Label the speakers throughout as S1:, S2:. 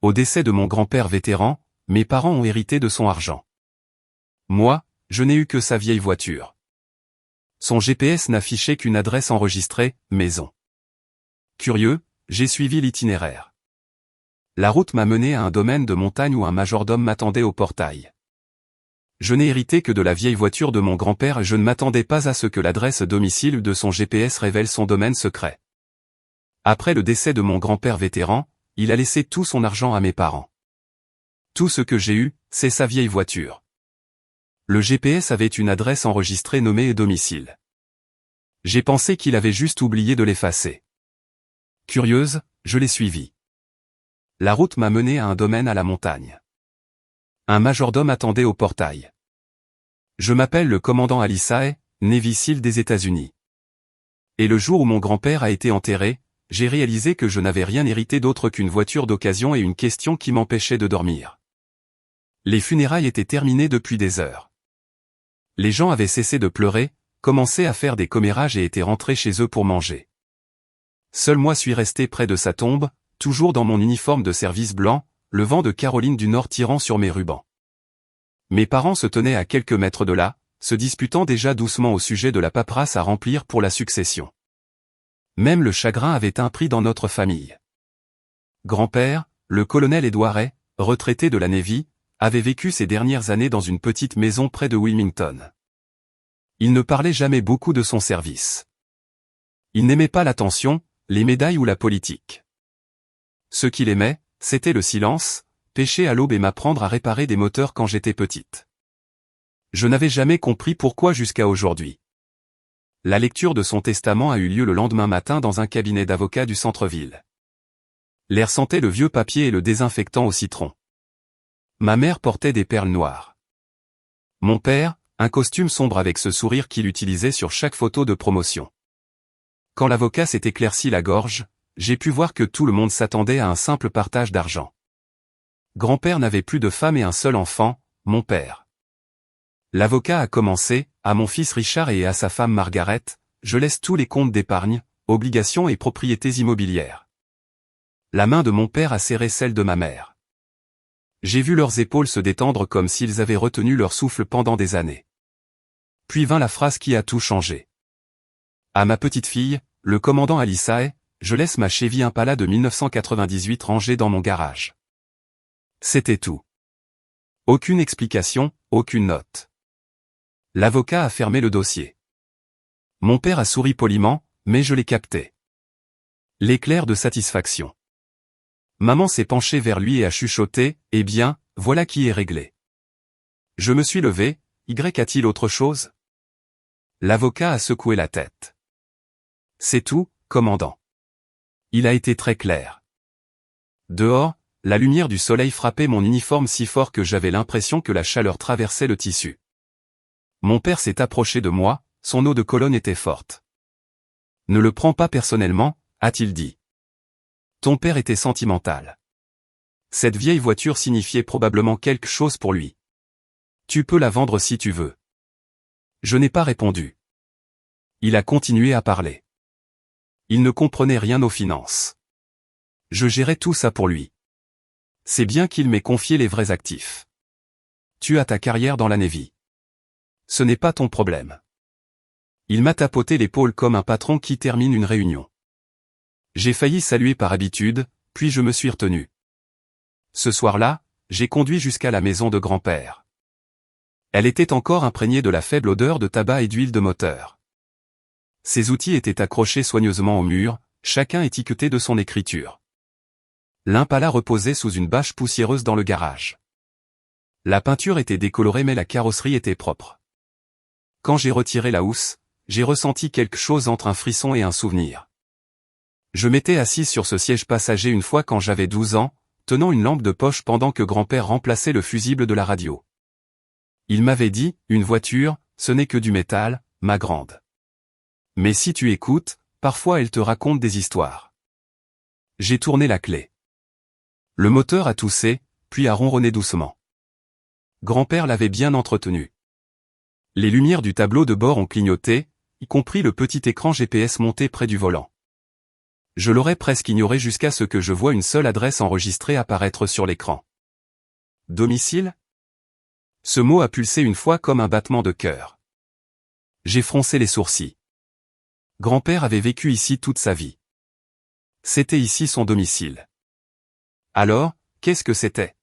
S1: Au décès de mon grand-père vétéran, mes parents ont hérité de son argent. Moi, je n'ai eu que sa vieille voiture. Son GPS n'affichait qu'une adresse enregistrée, maison. Curieux, j'ai suivi l'itinéraire. La route m'a mené à un domaine de montagne où un majordome m'attendait au portail. Je n'ai hérité que de la vieille voiture de mon grand-père et je ne m'attendais pas à ce que l'adresse domicile de son GPS révèle son domaine secret. Après le décès de mon grand-père vétéran, il a laissé tout son argent à mes parents. Tout ce que j'ai eu, c'est sa vieille voiture. Le GPS avait une adresse enregistrée nommée domicile. J'ai pensé qu'il avait juste oublié de l'effacer. Curieuse, je l'ai suivi. La route m'a mené à un domaine à la montagne. Un majordome attendait au portail. Je m'appelle le commandant Alisae, Navy SEAL des États-Unis. Et le jour où mon grand-père a été enterré, j'ai réalisé que je n'avais rien hérité d'autre qu'une voiture d'occasion et une question qui m'empêchait de dormir. Les funérailles étaient terminées depuis des heures. Les gens avaient cessé de pleurer, commencé à faire des commérages et étaient rentrés chez eux pour manger. Seul moi suis resté près de sa tombe, toujours dans mon uniforme de service blanc, le vent de Caroline du Nord tirant sur mes rubans. Mes parents se tenaient à quelques mètres de là, se disputant déjà doucement au sujet de la paperasse à remplir pour la succession. Même le chagrin avait un prix dans notre famille. Grand-père, le colonel Edouard Hay, retraité de la Navy, avait vécu ses dernières années dans une petite maison près de Wilmington. Il ne parlait jamais beaucoup de son service. Il n'aimait pas l'attention, les médailles ou la politique. Ce qu'il aimait, c'était le silence, pêcher à l'aube et m'apprendre à réparer des moteurs quand j'étais petite. Je n'avais jamais compris pourquoi jusqu'à aujourd'hui. La lecture de son testament a eu lieu le lendemain matin dans un cabinet d'avocat du centre-ville. L'air sentait le vieux papier et le désinfectant au citron. Ma mère portait des perles noires. Mon père, un costume sombre avec ce sourire qu'il utilisait sur chaque photo de promotion. Quand l'avocat s'est éclairci la gorge, j'ai pu voir que tout le monde s'attendait à un simple partage d'argent. Grand-père n'avait plus de femme et un seul enfant, mon père. L'avocat a commencé, à mon fils Richard et à sa femme Margaret, je laisse tous les comptes d'épargne, obligations et propriétés immobilières. La main de mon père a serré celle de ma mère. J'ai vu leurs épaules se détendre comme s'ils avaient retenu leur souffle pendant des années. Puis vint la phrase qui a tout changé. À ma petite fille, le commandant Alisae, je laisse ma Chevy Impala de 1998 rangée dans mon garage. C'était tout. Aucune explication, aucune note. L'avocat a fermé le dossier. Mon père a souri poliment, mais je l'ai capté. L'éclair de satisfaction. Maman s'est penchée vers lui et a chuchoté, « Eh bien, voilà qui est réglé. » Je me suis levé, « Y a-t-il autre chose ?» L'avocat a secoué la tête. « C'est tout, commandant. » Il a été très clair. Dehors, la lumière du soleil frappait mon uniforme si fort que j'avais l'impression que la chaleur traversait le tissu. Mon père s'est approché de moi, son eau de colonne était forte. « Ne le prends pas personnellement, » a-t-il dit. Ton père était sentimental. Cette vieille voiture signifiait probablement quelque chose pour lui. Tu peux la vendre si tu veux. Je n'ai pas répondu. Il a continué à parler. Il ne comprenait rien aux finances. Je gérais tout ça pour lui. C'est bien qu'il m'ait confié les vrais actifs. Tu as ta carrière dans la Navy. Ce n'est pas ton problème. Il m'a tapoté l'épaule comme un patron qui termine une réunion. J'ai failli saluer par habitude, puis je me suis retenu. Ce soir-là, j'ai conduit jusqu'à la maison de grand-père. Elle était encore imprégnée de la faible odeur de tabac et d'huile de moteur. Ses outils étaient accrochés soigneusement au mur, chacun étiqueté de son écriture. L'Impala reposait sous une bâche poussiéreuse dans le garage. La peinture était décolorée mais la carrosserie était propre. Quand j'ai retiré la housse, j'ai ressenti quelque chose entre un frisson et un souvenir. Je m'étais assis sur ce siège passager une fois quand j'avais 12 ans, tenant une lampe de poche pendant que grand-père remplaçait le fusible de la radio. Il m'avait dit, une voiture, ce n'est que du métal, ma grande. Mais si tu écoutes, parfois elle te raconte des histoires. J'ai tourné la clé. Le moteur a toussé, puis a ronronné doucement. Grand-père l'avait bien entretenu. Les lumières du tableau de bord ont clignoté, y compris le petit écran GPS monté près du volant. Je l'aurais presque ignoré jusqu'à ce que je voie une seule adresse enregistrée apparaître sur l'écran. Domicile? Ce mot a pulsé une fois comme un battement de cœur. J'ai froncé les sourcils. Grand-père avait vécu ici toute sa vie. C'était ici son domicile. Alors, qu'est-ce que c'était?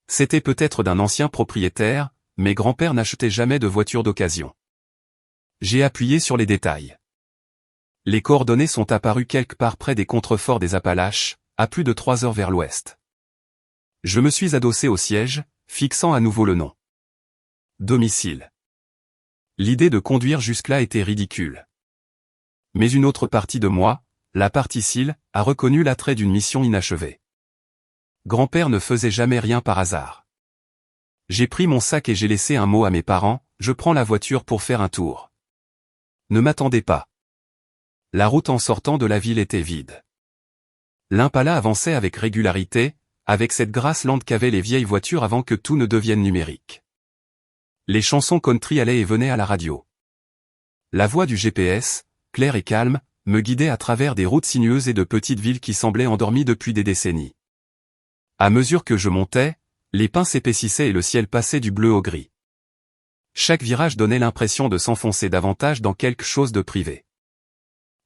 S1: C'était peut-être d'un ancien propriétaire, mais grand-père n'achetait jamais de voiture d'occasion. J'ai appuyé sur les détails. Les coordonnées sont apparues quelque part près des contreforts des Appalaches, à plus de 3 heures vers l'ouest. Je me suis adossé au siège, fixant à nouveau le nom. Domicile. L'idée de conduire jusque-là était ridicule. Mais une autre partie de moi, la partie cile, a reconnu l'attrait d'une mission inachevée. Grand-père ne faisait jamais rien par hasard. J'ai pris mon sac et j'ai laissé un mot à mes parents, je prends la voiture pour faire un tour. Ne m'attendez pas. La route en sortant de la ville était vide. L'Impala avançait avec régularité, avec cette grâce lente qu'avaient les vieilles voitures avant que tout ne devienne numérique. Les chansons country allaient et venaient à la radio. La voix du GPS, claire et calme, me guidait à travers des routes sinueuses et de petites villes qui semblaient endormies depuis des décennies. À mesure que je montais, les pins s'épaississaient et le ciel passait du bleu au gris. Chaque virage donnait l'impression de s'enfoncer davantage dans quelque chose de privé.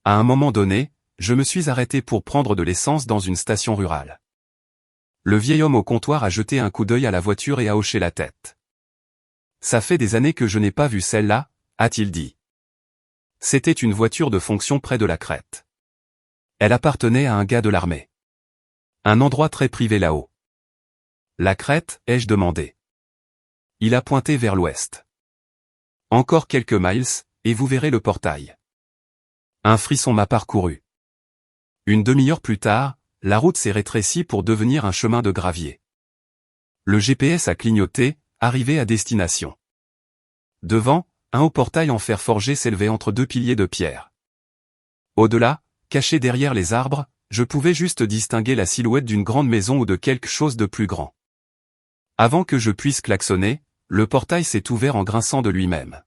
S1: À un moment donné, je me suis arrêté pour prendre de l'essence dans une station rurale. Le vieil homme au comptoir a jeté un coup d'œil à la voiture et a hoché la tête. Ça fait des années que je n'ai pas vu celle-là, a-t-il dit. C'était une voiture de fonction près de la crête. Elle appartenait à un gars de l'armée. Un endroit très privé là-haut. La crête, ai-je demandé. Il a pointé vers l'ouest. Encore quelques miles, et vous verrez le portail. Un frisson m'a parcouru. Une demi-heure plus tard, la route s'est rétrécie pour devenir un chemin de gravier. Le GPS a clignoté, arrivé à destination. Devant, un haut portail en fer forgé s'élevait entre deux piliers de pierre. Au-delà, caché derrière les arbres, je pouvais juste distinguer la silhouette d'une grande maison ou de quelque chose de plus grand. Avant que je puisse klaxonner, le portail s'est ouvert en grinçant de lui-même.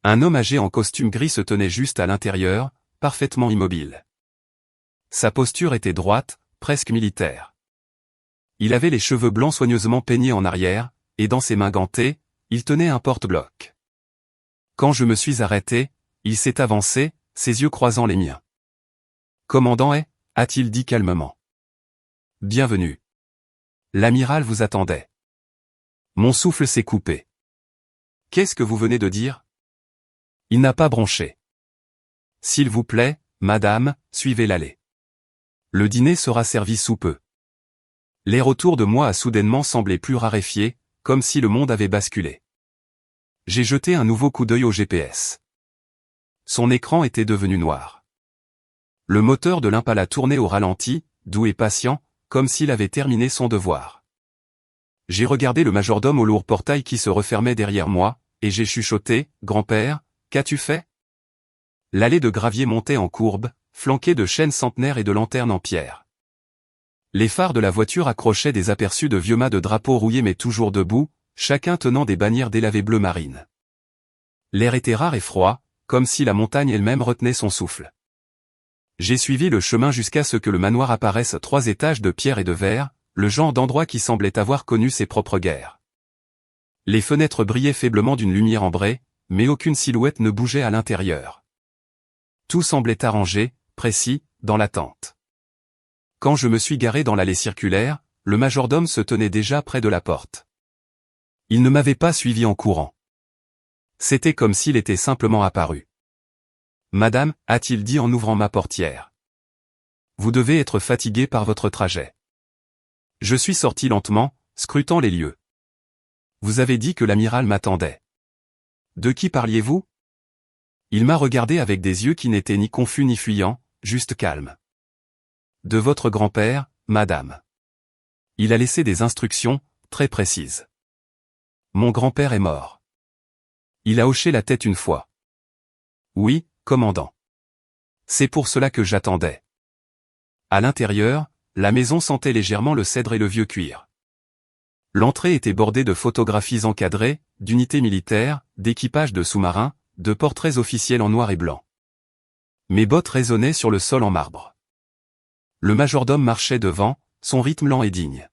S1: Un homme âgé en costume gris se tenait juste à l'intérieur, parfaitement immobile. Sa posture était droite, presque militaire. Il avait les cheveux blancs soigneusement peignés en arrière, et dans ses mains gantées, il tenait un porte-bloc. Quand je me suis arrêté, il s'est avancé, ses yeux croisant les miens. « Commandant a-t-il dit calmement. « Bienvenue. L'amiral vous attendait. » Mon souffle s'est coupé. « Qu'est-ce que vous venez de dire ?» Il n'a pas bronché. « S'il vous plaît, madame, suivez l'allée. Le dîner sera servi sous peu. » L'air autour de moi a soudainement semblé plus raréfié, comme si le monde avait basculé. J'ai jeté un nouveau coup d'œil au GPS. Son écran était devenu noir. Le moteur de l'Impala tournait au ralenti, doux et patient, comme s'il avait terminé son devoir. J'ai regardé le majordome au lourd portail qui se refermait derrière moi, et j'ai chuchoté, « Grand-père, qu'as-tu fait ?» L'allée de gravier montait en courbe, flanquée de chênes centenaires et de lanternes en pierre. Les phares de la voiture accrochaient des aperçus de vieux mâts de drapeaux rouillés mais toujours debout, chacun tenant des bannières délavées bleu marine. L'air était rare et froid, comme si la montagne elle-même retenait son souffle. J'ai suivi le chemin jusqu'à ce que le manoir apparaisse 3 étages de pierre et de verre, le genre d'endroit qui semblait avoir connu ses propres guerres. Les fenêtres brillaient faiblement d'une lumière ambrée, mais aucune silhouette ne bougeait à l'intérieur. Tout semblait arrangé, précis, dans l'attente. Quand je me suis garé dans l'allée circulaire, le majordome se tenait déjà près de la porte. Il ne m'avait pas suivi en courant. C'était comme s'il était simplement apparu. « Madame, a-t-il dit en ouvrant ma portière. Vous devez être fatiguée par votre trajet. » Je suis sorti lentement, scrutant les lieux. « Vous avez dit que l'amiral m'attendait. De qui parliez-vous » Il m'a regardé avec des yeux qui n'étaient ni confus ni fuyants, juste calmes. « De votre grand-père, madame. » Il a laissé des instructions, très précises. « Mon grand-père est mort. » Il a hoché la tête une fois. « Oui, commandant. C'est pour cela que j'attendais. » À l'intérieur, la maison sentait légèrement le cèdre et le vieux cuir. L'entrée était bordée de photographies encadrées, d'unités militaires, d'équipages de sous-marins, de portraits officiels en noir et blanc. Mes bottes résonnaient sur le sol en marbre. Le majordome marchait devant, son rythme lent et digne.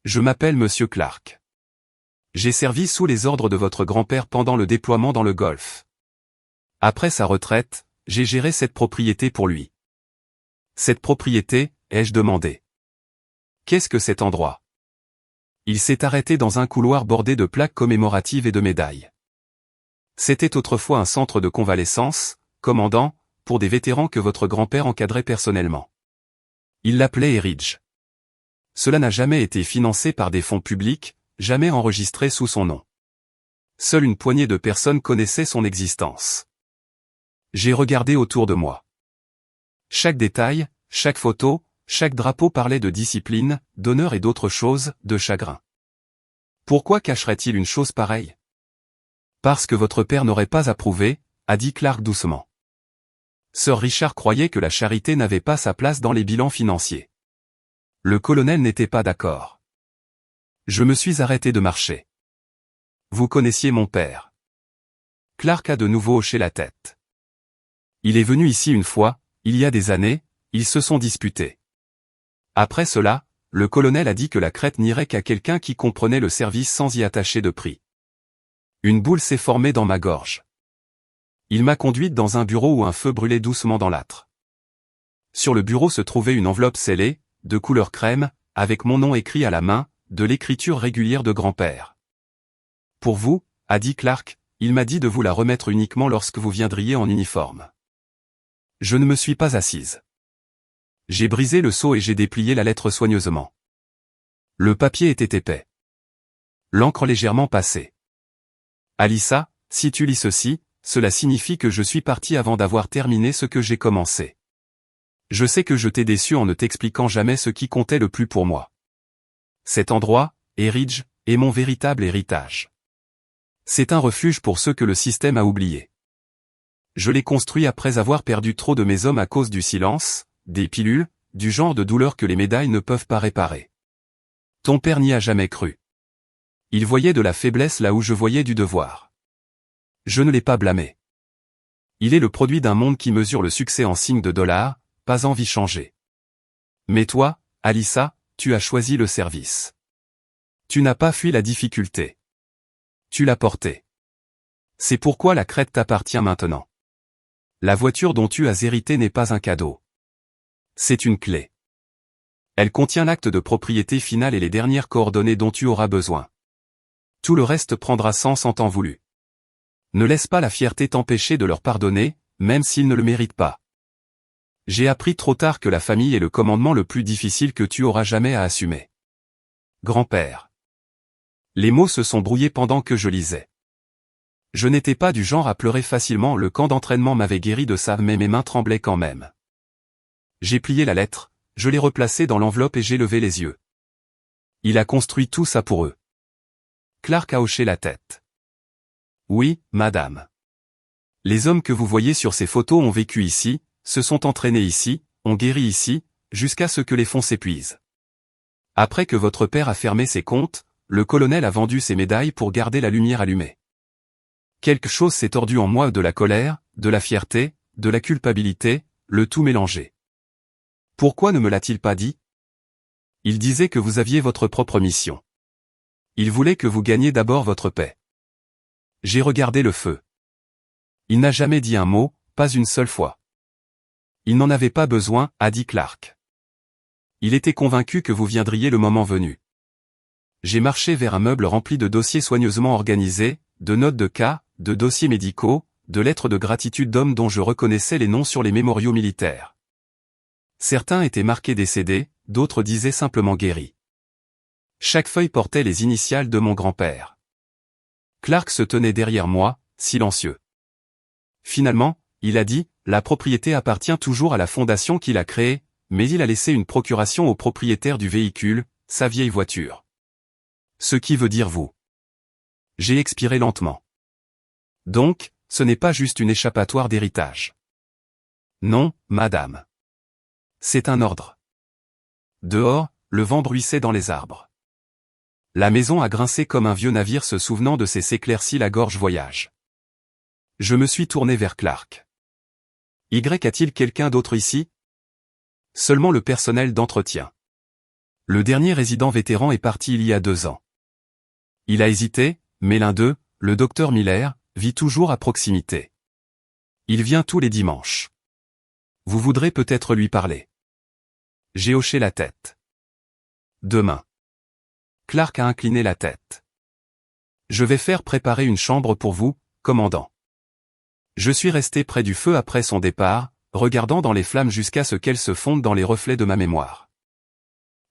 S1: Je m'appelle Monsieur Clark. J'ai servi sous les ordres de votre grand-père pendant le déploiement dans le Golfe. Après sa retraite, j'ai géré cette propriété pour lui. Cette propriété, ai-je demandé. Qu'est-ce que cet endroit? Il s'est arrêté dans un couloir bordé de plaques commémoratives et de médailles. C'était autrefois un centre de convalescence, commandant, pour des vétérans que votre grand-père encadrait personnellement. Il l'appelait Eridge. Cela n'a jamais été financé par des fonds publics, jamais enregistré sous son nom. Seule une poignée de personnes connaissaient son existence. J'ai regardé autour de moi. Chaque détail, chaque photo, chaque drapeau parlait de discipline, d'honneur et d'autres choses, de chagrin. Pourquoi cacherait-il une chose pareille? Parce que votre père n'aurait pas approuvé, a dit Clark doucement. Sir Richard croyait que la charité n'avait pas sa place dans les bilans financiers. Le colonel n'était pas d'accord. Je me suis arrêté de marcher. Vous connaissiez mon père. Clark a de nouveau hoché la tête. Il est venu ici une fois, il y a des années, ils se sont disputés. Après cela, le colonel a dit que la crête n'irait qu'à quelqu'un qui comprenait le service sans y attacher de prix. Une boule s'est formée dans ma gorge. Il m'a conduite dans un bureau où un feu brûlait doucement dans l'âtre. Sur le bureau se trouvait une enveloppe scellée, de couleur crème, avec mon nom écrit à la main, de l'écriture régulière de grand-père. Pour vous, a dit Clark, il m'a dit de vous la remettre uniquement lorsque vous viendriez en uniforme. Je ne me suis pas assise. J'ai brisé le sceau et j'ai déplié la lettre soigneusement. Le papier était épais. L'encre légèrement passée. Alyssa, si tu lis ceci, cela signifie que je suis parti avant d'avoir terminé ce que j'ai commencé. Je sais que je t'ai déçu en ne t'expliquant jamais ce qui comptait le plus pour moi. Cet endroit, Eridge, est mon véritable héritage. C'est un refuge pour ceux que le système a oubliés. Je l'ai construit après avoir perdu trop de mes hommes à cause du silence, des pilules, du genre de douleur que les médailles ne peuvent pas réparer. Ton père n'y a jamais cru. Il voyait de la faiblesse là où je voyais du devoir. Je ne l'ai pas blâmé. Il est le produit d'un monde qui mesure le succès en signes de dollars, pas en vie changée. Mais toi, Alyssa, tu as choisi le service. Tu n'as pas fui la difficulté. Tu l'as portée. C'est pourquoi la crête t'appartient maintenant. La voiture dont tu as hérité n'est pas un cadeau. C'est une clé. Elle contient l'acte de propriété final et les dernières coordonnées dont tu auras besoin. Tout le reste prendra sens en temps voulu. Ne laisse pas la fierté t'empêcher de leur pardonner, même s'ils ne le méritent pas. J'ai appris trop tard que la famille est le commandement le plus difficile que tu auras jamais à assumer. Grand-père. Les mots se sont brouillés pendant que je lisais. Je n'étais pas du genre à pleurer facilement, le camp d'entraînement m'avait guéri de ça, mais mes mains tremblaient quand même. J'ai plié la lettre, je l'ai replacée dans l'enveloppe et j'ai levé les yeux. Il a construit tout ça pour eux. Clark a hoché la tête. Oui, madame. Les hommes que vous voyez sur ces photos ont vécu ici, se sont entraînés ici, ont guéri ici, jusqu'à ce que les fonds s'épuisent. Après que votre père a fermé ses comptes, le colonel a vendu ses médailles pour garder la lumière allumée. Quelque chose s'est tordu en moi, de la colère, de la fierté, de la culpabilité, le tout mélangé. Pourquoi ne me l'a-t-il pas dit? Il disait que vous aviez votre propre mission. Il voulait que vous gagniez d'abord votre paix. J'ai regardé le feu. Il n'a jamais dit un mot, pas une seule fois. Il n'en avait pas besoin, a dit Clark. Il était convaincu que vous viendriez le moment venu. J'ai marché vers un meuble rempli de dossiers soigneusement organisés, de notes de cas, de dossiers médicaux, de lettres de gratitude d'hommes dont je reconnaissais les noms sur les mémoriaux militaires. Certains étaient marqués décédés, d'autres disaient simplement guéris. Chaque feuille portait les initiales de mon grand-père. Clark se tenait derrière moi, silencieux. Finalement, il a dit, la propriété appartient toujours à la fondation qu'il a créée, mais il a laissé une procuration au propriétaire du véhicule, sa vieille voiture. Ce qui veut dire vous. J'ai expiré lentement. Donc, ce n'est pas juste une échappatoire d'héritage. Non, madame. C'est un ordre. Dehors, le vent bruissait dans les arbres. La maison a grincé comme un vieux navire se souvenant de ses s'éclaircit la gorge voyage. Je me suis tourné vers Clark. Y a-t-il quelqu'un d'autre ici? Seulement le personnel d'entretien. Le dernier résident vétéran est parti il y a 2 ans. Il a hésité, mais l'un d'eux, le docteur Miller, vit toujours à proximité. Il vient tous les dimanches. Vous voudrez peut-être lui parler. J'ai hoché la tête. Demain. Clark a incliné la tête. Je vais faire préparer une chambre pour vous, commandant. Je suis resté près du feu après son départ, regardant dans les flammes jusqu'à ce qu'elles se fondent dans les reflets de ma mémoire.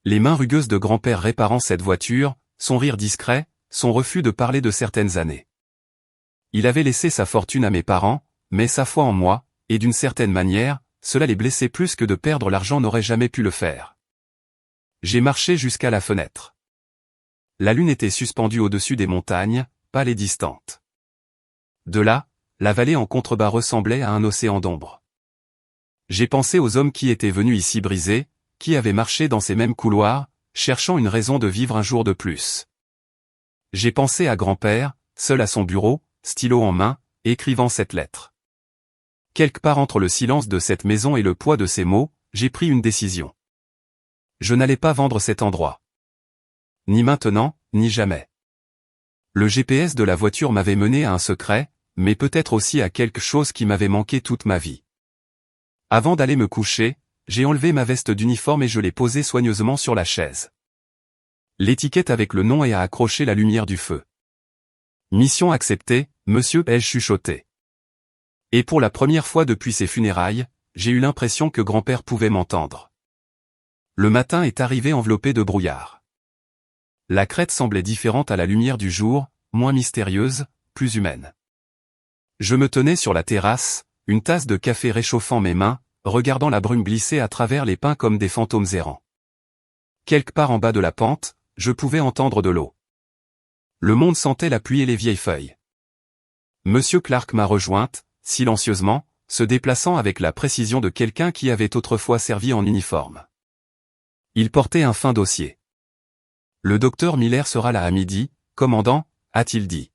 S1: Les mains rugueuses de grand-père réparant cette voiture, son rire discret, son refus de parler de certaines années. Il avait laissé sa fortune à mes parents, mais sa foi en moi, et d'une certaine manière, cela les blessait plus que de perdre l'argent n'aurait jamais pu le faire. J'ai marché jusqu'à la fenêtre. La lune était suspendue au-dessus des montagnes, pâle et distante. De là, la vallée en contrebas ressemblait à un océan d'ombre. J'ai pensé aux hommes qui étaient venus ici briser, qui avaient marché dans ces mêmes couloirs, cherchant une raison de vivre un jour de plus. J'ai pensé à grand-père, seul à son bureau, stylo en main, écrivant cette lettre. Quelque part entre le silence de cette maison et le poids de ces mots, j'ai pris une décision. Je n'allais pas vendre cet endroit. Ni maintenant, ni jamais. Le GPS de la voiture m'avait mené à un secret, mais peut-être aussi à quelque chose qui m'avait manqué toute ma vie. Avant d'aller me coucher, j'ai enlevé ma veste d'uniforme et je l'ai posée soigneusement sur la chaise. L'étiquette avec le nom et a accroché la lumière du feu. Mission acceptée, monsieur, ai-je chuchoté. Et pour la première fois depuis ses funérailles, j'ai eu l'impression que grand-père pouvait m'entendre. Le matin est arrivé enveloppé de brouillard. La crête semblait différente à la lumière du jour, moins mystérieuse, plus humaine. Je me tenais sur la terrasse, une tasse de café réchauffant mes mains, regardant la brume glisser à travers les pins comme des fantômes errants. Quelque part en bas de la pente, je pouvais entendre de l'eau. Le monde sentait la pluie et les vieilles feuilles. Monsieur Clark m'a rejointe, silencieusement, se déplaçant avec la précision de quelqu'un qui avait autrefois servi en uniforme. Il portait un fin dossier. Le docteur Miller sera là à midi, commandant, a-t-il dit.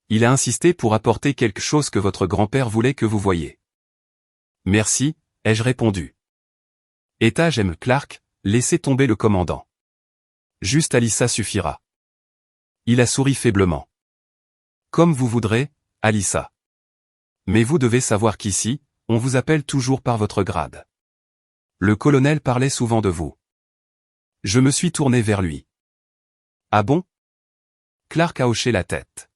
S1: Il a insisté pour apporter quelque chose que votre grand-père voulait que vous voyiez. Merci, ai-je répondu. Étage M. Clark, laissez tomber le commandant. Juste Alyssa suffira. Il a souri faiblement. Comme vous voudrez, Alyssa. Mais vous devez savoir qu'ici, on vous appelle toujours par votre grade. Le colonel parlait souvent de vous. Je me suis tourné vers lui. Ah bon? Clark a hoché la tête.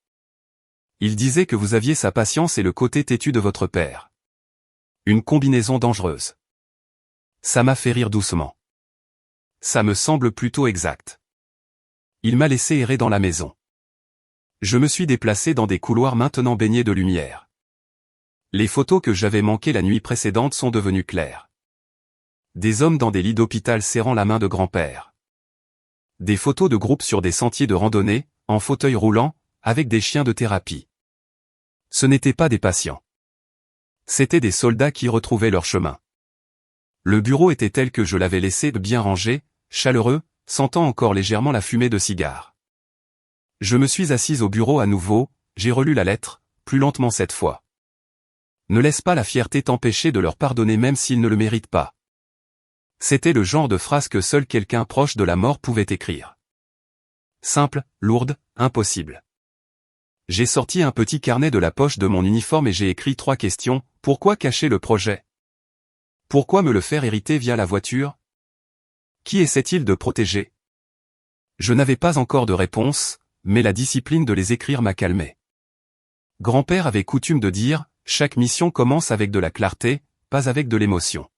S1: Il disait que vous aviez sa patience et le côté têtu de votre père. Une combinaison dangereuse. Ça m'a fait rire doucement. Ça me semble plutôt exact. Il m'a laissé errer dans la maison. Je me suis déplacé dans des couloirs maintenant baignés de lumière. Les photos que j'avais manquées la nuit précédente sont devenues claires. Des hommes dans des lits d'hôpital serrant la main de grand-père. Des photos de groupes sur des sentiers de randonnée, en fauteuil roulant, avec des chiens de thérapie. Ce n'étaient pas des patients. C'étaient des soldats qui retrouvaient leur chemin. Le bureau était tel que je l'avais laissé, bien rangé, chaleureux, sentant encore légèrement la fumée de cigare. Je me suis assise au bureau à nouveau, j'ai relu la lettre, plus lentement cette fois. Ne laisse pas la fierté t'empêcher de leur pardonner même s'ils ne le méritent pas. C'était le genre de phrase que seul quelqu'un proche de la mort pouvait écrire. Simple, lourde, impossible. J'ai sorti un petit carnet de la poche de mon uniforme et j'ai écrit 3 questions. Pourquoi cacher le projet? Pourquoi me le faire hériter via la voiture? Qui essaie-t-il de protéger? Je n'avais pas encore de réponse, mais la discipline de les écrire m'a calmé. Grand-père avait coutume de dire, chaque mission commence avec de la clarté, pas avec de l'émotion.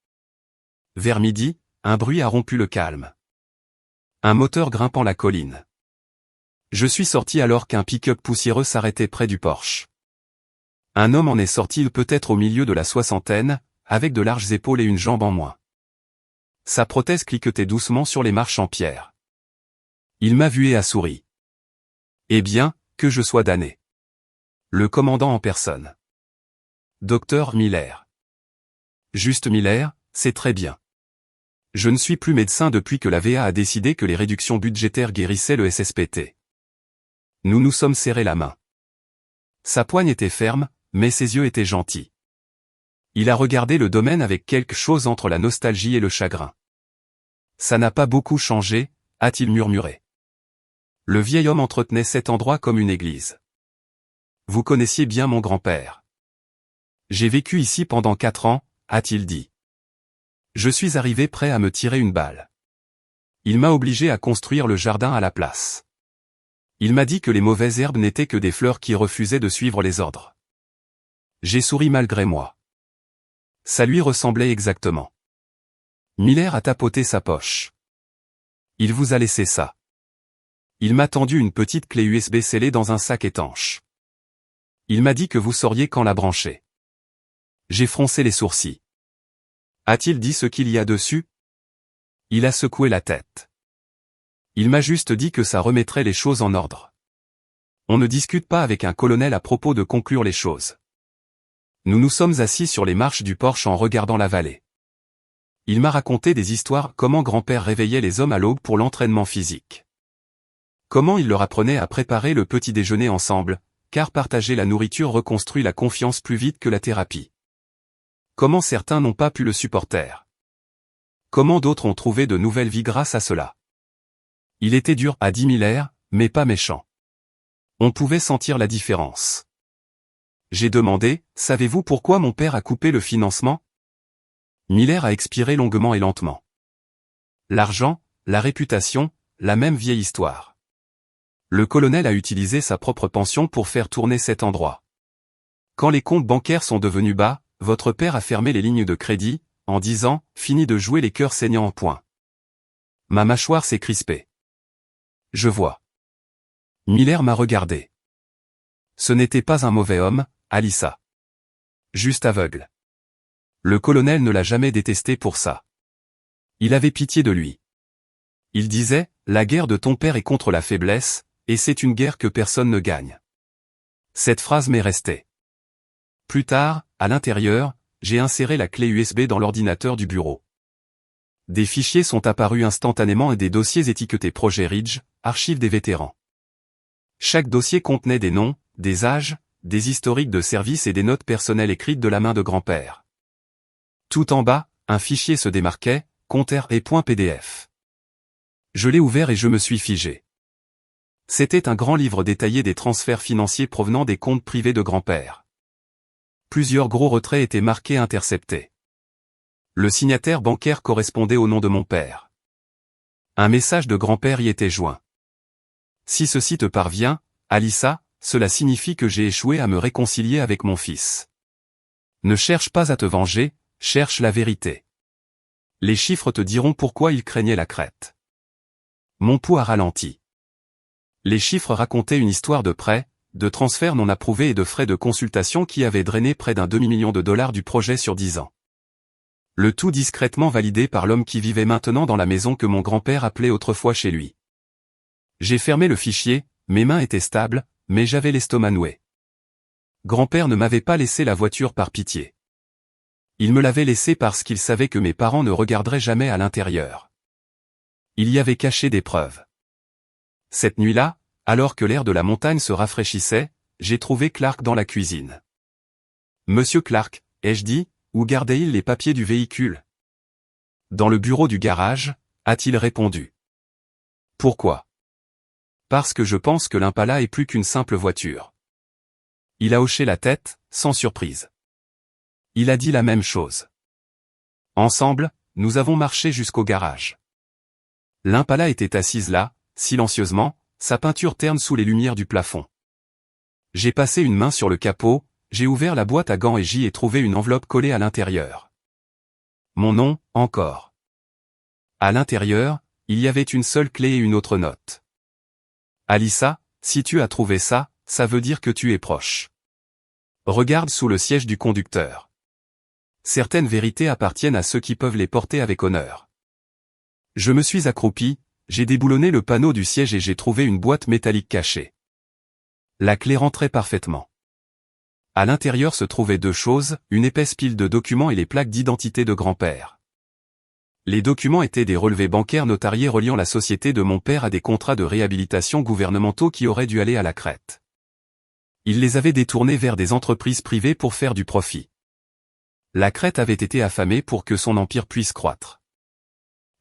S1: Vers midi, un bruit a rompu le calme. Un moteur grimpant la colline. Je suis sorti alors qu'un pick-up poussiéreux s'arrêtait près du porche. Un homme en est sorti peut-être au milieu de la soixantaine, avec de larges épaules et une jambe en moins. Sa prothèse cliquetait doucement sur les marches en pierre. Il m'a vu et a souri. Eh bien, que je sois damné. Le commandant en personne. Docteur Miller. Juste Miller, c'est très bien. Je ne suis plus médecin depuis que la VA a décidé que les réductions budgétaires guérissaient le SSPT. Nous nous sommes serrés la main. Sa poigne était ferme, mais ses yeux étaient gentils. Il a regardé le domaine avec quelque chose entre la nostalgie et le chagrin. Ça n'a pas beaucoup changé, a-t-il murmuré. Le vieil homme entretenait cet endroit comme une église. Vous connaissiez bien mon grand-père. J'ai vécu ici pendant 4 ans, a-t-il dit. Je suis arrivé prêt à me tirer une balle. Il m'a obligé à construire le jardin à la place. Il m'a dit que les mauvaises herbes n'étaient que des fleurs qui refusaient de suivre les ordres. J'ai souri malgré moi. Ça lui ressemblait exactement. Miller a tapoté sa poche. Il vous a laissé ça. Il m'a tendu une petite clé USB scellée dans un sac étanche. Il m'a dit que vous sauriez quand la brancher. J'ai froncé les sourcils. A-t-il dit ce qu'il y a dessus? Il a secoué la tête. Il m'a juste dit que ça remettrait les choses en ordre. On ne discute pas avec un colonel à propos de conclure les choses. Nous nous sommes assis sur les marches du porche en regardant la vallée. Il m'a raconté des histoires comment grand-père réveillait les hommes à l'aube pour l'entraînement physique. Comment il leur apprenait à préparer le petit déjeuner ensemble, car partager la nourriture reconstruit la confiance plus vite que la thérapie. Comment certains n'ont pas pu le supporter. Comment d'autres ont trouvé de nouvelles vies grâce à cela. Il était dur, a dit Miller, mais pas méchant. On pouvait sentir la différence. J'ai demandé, savez-vous pourquoi mon père a coupé le financement? Miller a expiré longuement et lentement. L'argent, la réputation, la même vieille histoire. Le colonel a utilisé sa propre pension pour faire tourner cet endroit. Quand les comptes bancaires sont devenus bas, votre père a fermé les lignes de crédit, en disant, fini de jouer les cœurs saignants en point. Ma mâchoire s'est crispée. Je vois. Miller m'a regardé. Ce n'était pas un mauvais homme, Alyssa. Juste aveugle. Le colonel ne l'a jamais détesté pour ça. Il avait pitié de lui. Il disait, la guerre de ton père est contre la faiblesse, et c'est une guerre que personne ne gagne. Cette phrase m'est restée. Plus tard, à l'intérieur, j'ai inséré la clé USB dans l'ordinateur du bureau. Des fichiers sont apparus instantanément et des dossiers étiquetés Projet Ridge, archives des vétérans. Chaque dossier contenait des noms, des âges, des historiques de service et des notes personnelles écrites de la main de grand-père. Tout en bas, un fichier se démarquait, compteur et .pdf. Je l'ai ouvert et je me suis figé. C'était un grand livre détaillé des transferts financiers provenant des comptes privés de grand-père. Plusieurs gros retraits étaient marqués interceptés. Le signataire bancaire correspondait au nom de mon père. Un message de grand-père y était joint. Si ceci te parvient, Alyssa, cela signifie que j'ai échoué à me réconcilier avec mon fils. Ne cherche pas à te venger, cherche la vérité. Les chiffres te diront pourquoi il craignait la crête. Mon pouls a ralenti. Les chiffres racontaient une histoire de prêts, de transferts non approuvés et de frais de consultation qui avaient drainé près d'un demi-million de dollars du projet sur 10 ans. Le tout discrètement validé par l'homme qui vivait maintenant dans la maison que mon grand-père appelait autrefois chez lui. J'ai fermé le fichier, mes mains étaient stables, mais j'avais l'estomac noué. Grand-père ne m'avait pas laissé la voiture par pitié. Il me l'avait laissée parce qu'il savait que mes parents ne regarderaient jamais à l'intérieur. Il y avait caché des preuves. Cette nuit-là, alors que l'air de la montagne se rafraîchissait, j'ai trouvé Clark dans la cuisine. « Monsieur Clark, ai-je dit, où gardait-il les papiers du véhicule ?» « Dans le bureau du garage », a-t-il répondu. « Pourquoi ?»« Parce que je pense que l'Impala est plus qu'une simple voiture. » Il a hoché la tête, sans surprise. Il a dit la même chose. Ensemble, nous avons marché jusqu'au garage. L'Impala était assise là, silencieusement, sa peinture terne sous les lumières du plafond. J'ai passé une main sur le capot, j'ai ouvert la boîte à gants et j'y ai trouvé une enveloppe collée à l'intérieur. Mon nom, encore. À l'intérieur, il y avait une seule clé et une autre note. Alyssa, si tu as trouvé ça, ça veut dire que tu es proche. Regarde sous le siège du conducteur. Certaines vérités appartiennent à ceux qui peuvent les porter avec honneur. Je me suis accroupi, j'ai déboulonné le panneau du siège et j'ai trouvé une boîte métallique cachée. La clé rentrait parfaitement. À l'intérieur se trouvaient deux choses, une épaisse pile de documents et les plaques d'identité de grand-père. Les documents étaient des relevés bancaires notariés reliant la société de mon père à des contrats de réhabilitation gouvernementaux qui auraient dû aller à la Crète. Il les avait détournés vers des entreprises privées pour faire du profit. La Crète avait été affamée pour que son empire puisse croître.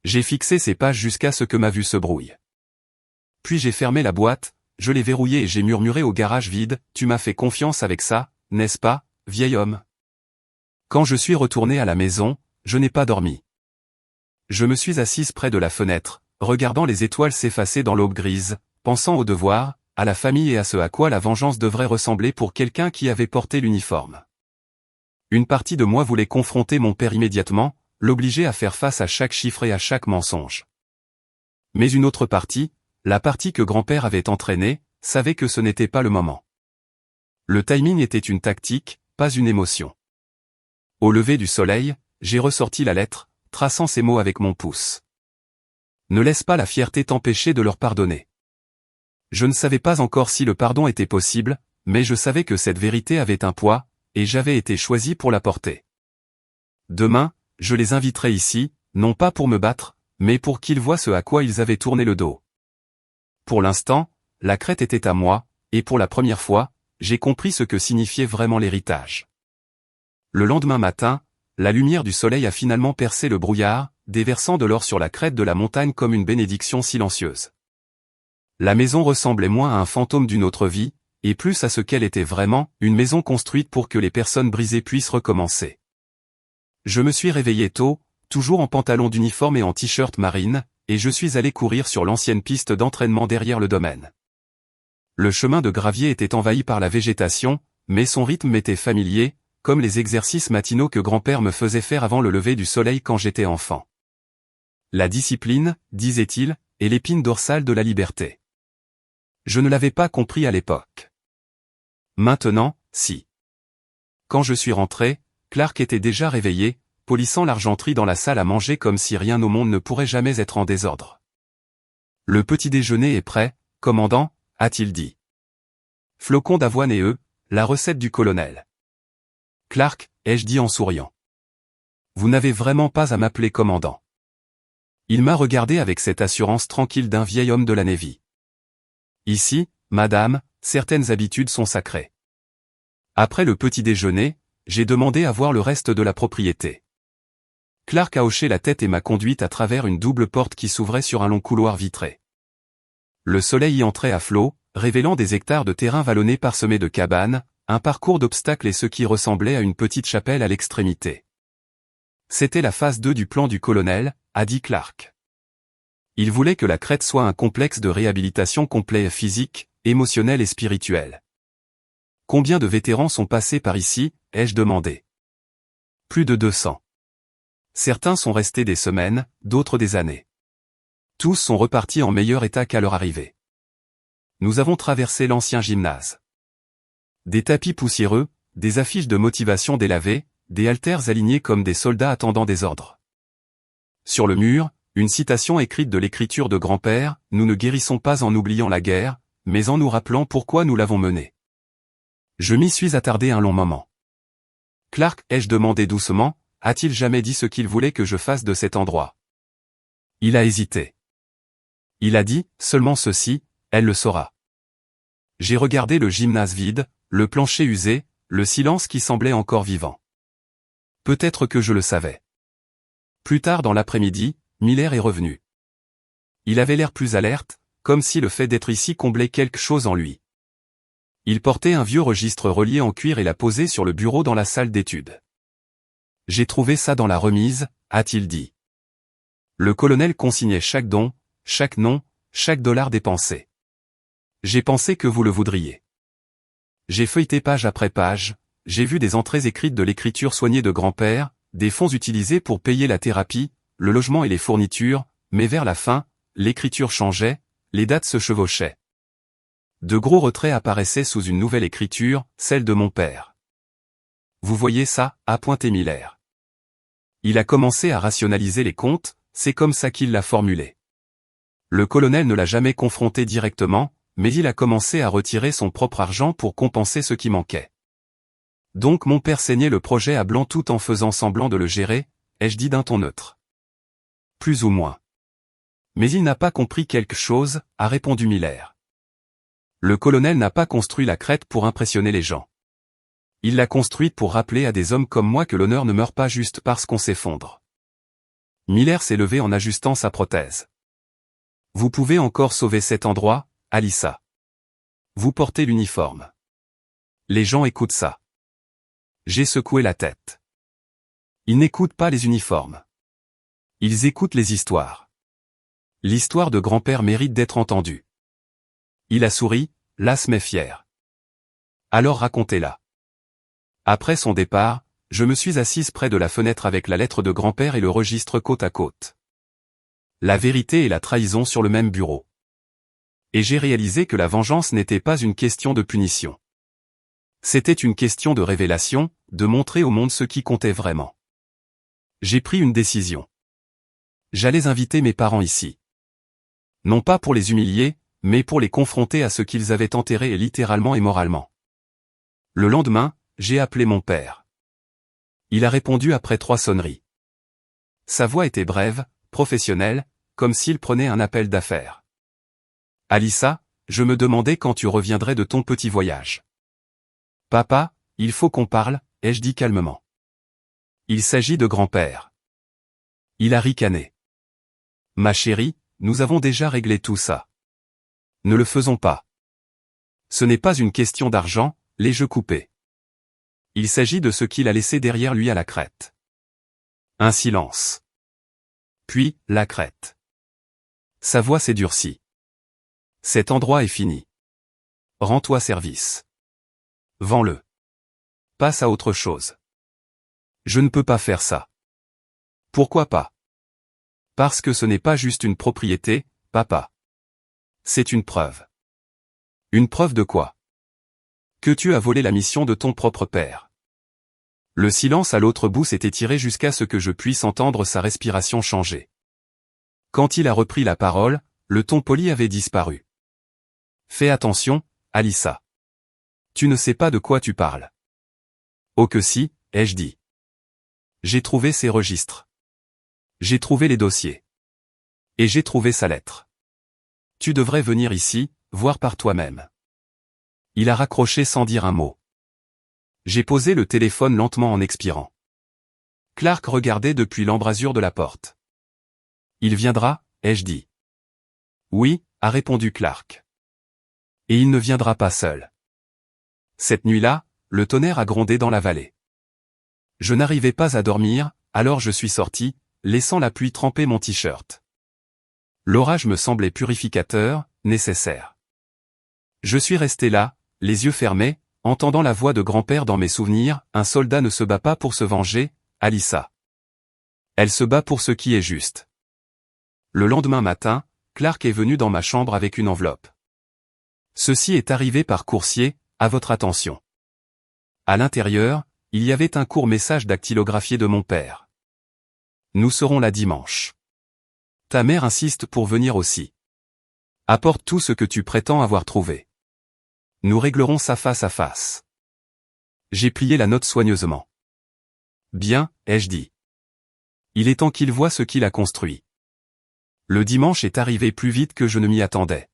S1: J'ai fixé ces pages jusqu'à ce que ma vue se brouille. Puis j'ai fermé la boîte, je l'ai verrouillée et j'ai murmuré au garage vide, « Tu m'as fait confiance avec ça, n'est-ce pas, vieil homme ?» Quand je suis retourné à la maison, je n'ai pas dormi. Je me suis assise près de la fenêtre, regardant les étoiles s'effacer dans l'aube grise, pensant au devoir, à la famille et à ce à quoi la vengeance devrait ressembler pour quelqu'un qui avait porté l'uniforme. Une partie de moi voulait confronter mon père immédiatement, l'obliger à faire face à chaque chiffre et à chaque mensonge. Mais une autre partie, la partie que grand-père avait entraînée, savait que ce n'était pas le moment. Le timing était une tactique, pas une émotion. Au lever du soleil, j'ai ressorti la lettre, traçant ces mots avec mon pouce. Ne laisse pas la fierté t'empêcher de leur pardonner. Je ne savais pas encore si le pardon était possible, mais je savais que cette vérité avait un poids, et j'avais été choisi pour la porter. Demain, je les inviterai ici, non pas pour me battre, mais pour qu'ils voient ce à quoi ils avaient tourné le dos. Pour l'instant, la Crète était à moi, et pour la première fois, j'ai compris ce que signifiait vraiment l'héritage. Le lendemain matin, la lumière du soleil a finalement percé le brouillard, déversant de l'or sur la crête de la montagne comme une bénédiction silencieuse. La maison ressemblait moins à un fantôme d'une autre vie, et plus à ce qu'elle était vraiment, une maison construite pour que les personnes brisées puissent recommencer. Je me suis réveillé tôt, toujours en pantalon d'uniforme et en t-shirt marine, et je suis allé courir sur l'ancienne piste d'entraînement derrière le domaine. Le chemin de gravier était envahi par la végétation, mais son rythme m'était familier, comme les exercices matinaux que grand-père me faisait faire avant le lever du soleil quand j'étais enfant. La discipline, disait-il, est l'épine dorsale de la liberté. Je ne l'avais pas compris à l'époque. Maintenant, si. Quand je suis rentré, Clark était déjà réveillé, polissant l'argenterie dans la salle à manger comme si rien au monde ne pourrait jamais être en désordre. « Le petit déjeuner est prêt, commandant » a-t-il dit. « Flocons d'avoine et œufs, la recette du colonel. »« Clark » ai-je dit en souriant. « Vous n'avez vraiment pas à m'appeler commandant. » Il m'a regardé avec cette assurance tranquille d'un vieil homme de la Navy. « Ici, madame, certaines habitudes sont sacrées. » Après le petit déjeuner, j'ai demandé à voir le reste de la propriété. Clark a hoché la tête et m'a conduite à travers une double porte qui s'ouvrait sur un long couloir vitré. Le soleil y entrait à flot, révélant des hectares de terrain vallonné parsemés de cabanes, un parcours d'obstacles et ce qui ressemblait à une petite chapelle à l'extrémité. C'était la phase 2 du plan du colonel, a dit Clark. Il voulait que la Crète soit un complexe de réhabilitation complet physique, émotionnel et spirituel. Combien de vétérans sont passés par ici, ai-je demandé. Plus de 200. Certains sont restés des semaines, d'autres des années. Tous sont repartis en meilleur état qu'à leur arrivée. Nous avons traversé l'ancien gymnase. Des tapis poussiéreux, des affiches de motivation délavées, des haltères alignés comme des soldats attendant des ordres. Sur le mur, une citation écrite de l'écriture de grand-père, « Nous ne guérissons pas en oubliant la guerre, mais en nous rappelant pourquoi nous l'avons menée. » Je m'y suis attardé un long moment. Clark, ai-je demandé doucement, a-t-il jamais dit ce qu'il voulait que je fasse de cet endroit? Il a hésité. Il a dit, seulement ceci, elle le saura. J'ai regardé le gymnase vide, le plancher usé, le silence qui semblait encore vivant. Peut-être que je le savais. Plus tard dans l'après-midi, Miller est revenu. Il avait l'air plus alerte, comme si le fait d'être ici comblait quelque chose en lui. Il portait un vieux registre relié en cuir et l'a posé sur le bureau dans la salle d'études. « J'ai trouvé ça dans la remise », a-t-il dit. Le colonel consignait chaque don, chaque nom, chaque dollar dépensé. J'ai pensé que vous le voudriez. J'ai feuilleté page après page, j'ai vu des entrées écrites de l'écriture soignée de grand-père, des fonds utilisés pour payer la thérapie, le logement et les fournitures, mais vers la fin, l'écriture changeait, les dates se chevauchaient. De gros retraits apparaissaient sous une nouvelle écriture, celle de mon père. Vous voyez ça, a pointé Miller. Il a commencé à rationaliser les comptes, c'est comme ça qu'il l'a formulé. Le colonel ne l'a jamais confronté directement, mais il a commencé à retirer son propre argent pour compenser ce qui manquait. Donc mon père saignait le projet à blanc tout en faisant semblant de le gérer, ai-je dit d'un ton neutre. Plus ou moins. Mais il n'a pas compris quelque chose, a répondu Miller. Le colonel n'a pas construit la Crète pour impressionner les gens. Il l'a construite pour rappeler à des hommes comme moi que l'honneur ne meurt pas juste parce qu'on s'effondre. Miller s'est levé en ajustant sa prothèse. Vous pouvez encore sauver cet endroit, Alyssa. Vous portez l'uniforme. Les gens écoutent ça. J'ai secoué la tête. Ils n'écoutent pas les uniformes. Ils écoutent les histoires. L'histoire de grand-père mérite d'être entendue. Il a souri, las mais fier. Alors racontez-la. Après son départ, je me suis assise près de la fenêtre avec la lettre de grand-père et le registre côte à côte. La vérité et la trahison sur le même bureau. Et j'ai réalisé que la vengeance n'était pas une question de punition. C'était une question de révélation, de montrer au monde ce qui comptait vraiment. J'ai pris une décision. J'allais inviter mes parents ici. Non pas pour les humilier, mais pour les confronter à ce qu'ils avaient enterré littéralement et moralement. Le lendemain, j'ai appelé mon père. Il a répondu après 3 sonneries. Sa voix était brève, professionnelle, comme s'il prenait un appel d'affaires. Alyssa, je me demandais quand tu reviendrais de ton petit voyage. Papa, il faut qu'on parle, ai-je dit calmement. Il s'agit de grand-père. Il a ricané. Ma chérie, nous avons déjà réglé tout ça. Ne le faisons pas. Ce n'est pas une question d'argent, les jeux coupés. Il s'agit de ce qu'il a laissé derrière lui à la crête. Un silence. Puis, la crête. Sa voix s'est durcie. Cet endroit est fini. Rends-toi service. Vends-le. Passe à autre chose. Je ne peux pas faire ça. Pourquoi pas? Parce que ce n'est pas juste une propriété, papa. C'est une preuve. Une preuve de quoi? Que tu as volé la mission de ton propre père. Le silence à l'autre bout s'est étiré jusqu'à ce que je puisse entendre sa respiration changer. Quand il a repris la parole, le ton poli avait disparu. Fais attention, Alyssa. Tu ne sais pas de quoi tu parles. Oh que si, ai-je dit. J'ai trouvé ses registres. J'ai trouvé les dossiers. Et j'ai trouvé sa lettre. Tu devrais venir ici, voir par toi-même. Il a raccroché sans dire un mot. J'ai posé le téléphone lentement en expirant. Clark regardait depuis l'embrasure de la porte. Il viendra, ai-je dit. Oui, a répondu Clark. Et il ne viendra pas seul. Cette nuit-là, le tonnerre a grondé dans la vallée. Je n'arrivais pas à dormir, alors je suis sorti, laissant la pluie tremper mon t-shirt. L'orage me semblait purificateur, nécessaire. Je suis resté là, les yeux fermés, entendant la voix de grand-père dans mes souvenirs, un soldat ne se bat pas pour se venger, Alyssa. Elle se bat pour ce qui est juste. Le lendemain matin, Clark est venu dans ma chambre avec une enveloppe. Ceci est arrivé par coursier, à votre attention. À l'intérieur, il y avait un court message dactylographié de mon père. Nous serons là dimanche. Ta mère insiste pour venir aussi. Apporte tout ce que tu prétends avoir trouvé. Nous réglerons ça face à face. J'ai plié la note soigneusement. Bien, ai-je dit. Il est temps qu'il voie ce qu'il a construit. Le dimanche est arrivé plus vite que je ne m'y attendais.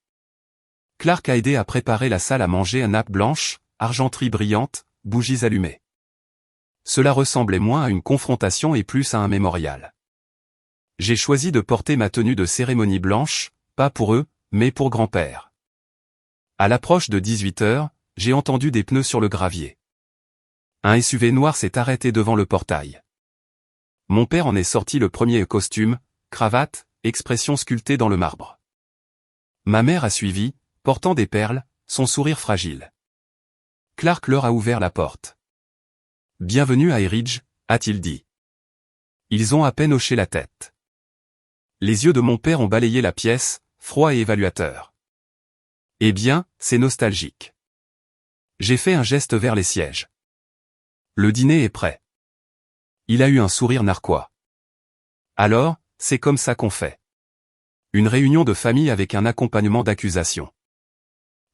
S1: Clark a aidé à préparer la salle à manger à nappe blanche, argenterie brillante, bougies allumées. Cela ressemblait moins à une confrontation et plus à un mémorial. J'ai choisi de porter ma tenue de cérémonie blanche, pas pour eux, mais pour grand-père. À l'approche de 18 h, j'ai entendu des pneus sur le gravier. Un SUV noir s'est arrêté devant le portail. Mon père en est sorti le premier costume, cravate, expression sculptée dans le marbre. Ma mère a suivi, portant des perles, son sourire fragile. Clark leur a ouvert la porte. « Bienvenue à Eridge », a-t-il dit. Ils ont à peine hoché la tête. Les yeux de mon père ont balayé la pièce, froid et évaluateur. Eh bien, c'est nostalgique. J'ai fait un geste vers les sièges. Le dîner est prêt. Il a eu un sourire narquois. Alors, c'est comme ça qu'on fait. Une réunion de famille avec un accompagnement d'accusations.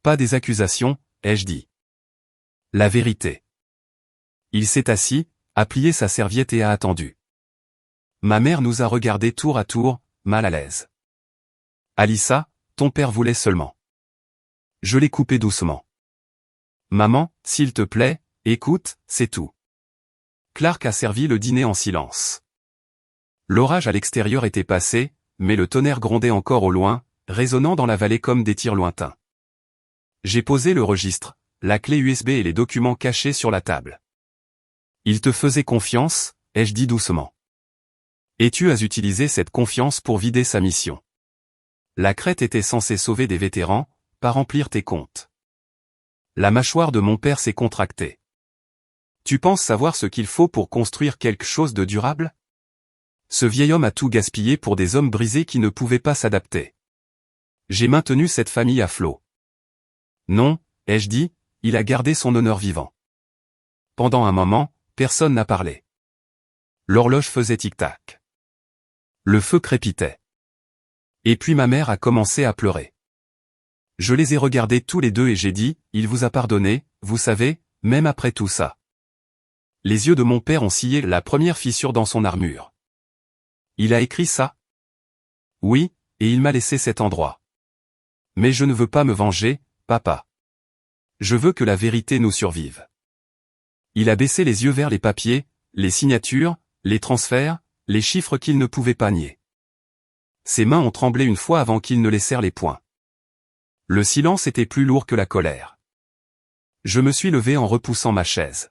S1: Pas des accusations, ai-je dit. La vérité. Il s'est assis, a plié sa serviette et a attendu. Ma mère nous a regardés tour à tour, mal à l'aise. Alyssa, ton père voulait seulement. Je l'ai coupé doucement. Maman, s'il te plaît, Écoute, c'est tout. Clark a servi le dîner en silence. L'orage à l'extérieur était passé, mais le tonnerre grondait encore au loin, résonnant dans la vallée comme des tirs lointains. J'ai posé le registre, la clé USB et les documents cachés sur la table. Il te faisait confiance, ai-je dit doucement. Et tu as utilisé cette confiance pour vider sa mission. La crête était censée sauver des vétérans, pas remplir tes comptes. La mâchoire de mon père s'est contractée. Tu penses savoir ce qu'il faut pour construire quelque chose de durable? Ce vieil homme a tout gaspillé pour des hommes brisés qui ne pouvaient pas s'adapter. J'ai maintenu cette famille à flot. Non, ai-je dit, il a gardé son honneur vivant. Pendant un moment, personne n'a parlé. L'horloge faisait tic-tac. Le feu crépitait. Et puis ma mère a commencé à pleurer. Je les ai regardés tous les deux et j'ai dit, il vous a pardonné, vous savez, même après tout ça. Les yeux de mon père ont scié la première fissure dans son armure. Il a écrit ça? Oui, et il m'a laissé cet endroit. Mais je ne veux pas me venger, papa. Je veux que la vérité nous survive. Il a baissé les yeux vers les papiers, les signatures, les transferts, les chiffres qu'il ne pouvait pas nier. Ses mains ont tremblé une fois avant qu'il ne les serre les poings. Le silence était plus lourd que la colère. Je me suis levé en repoussant ma chaise.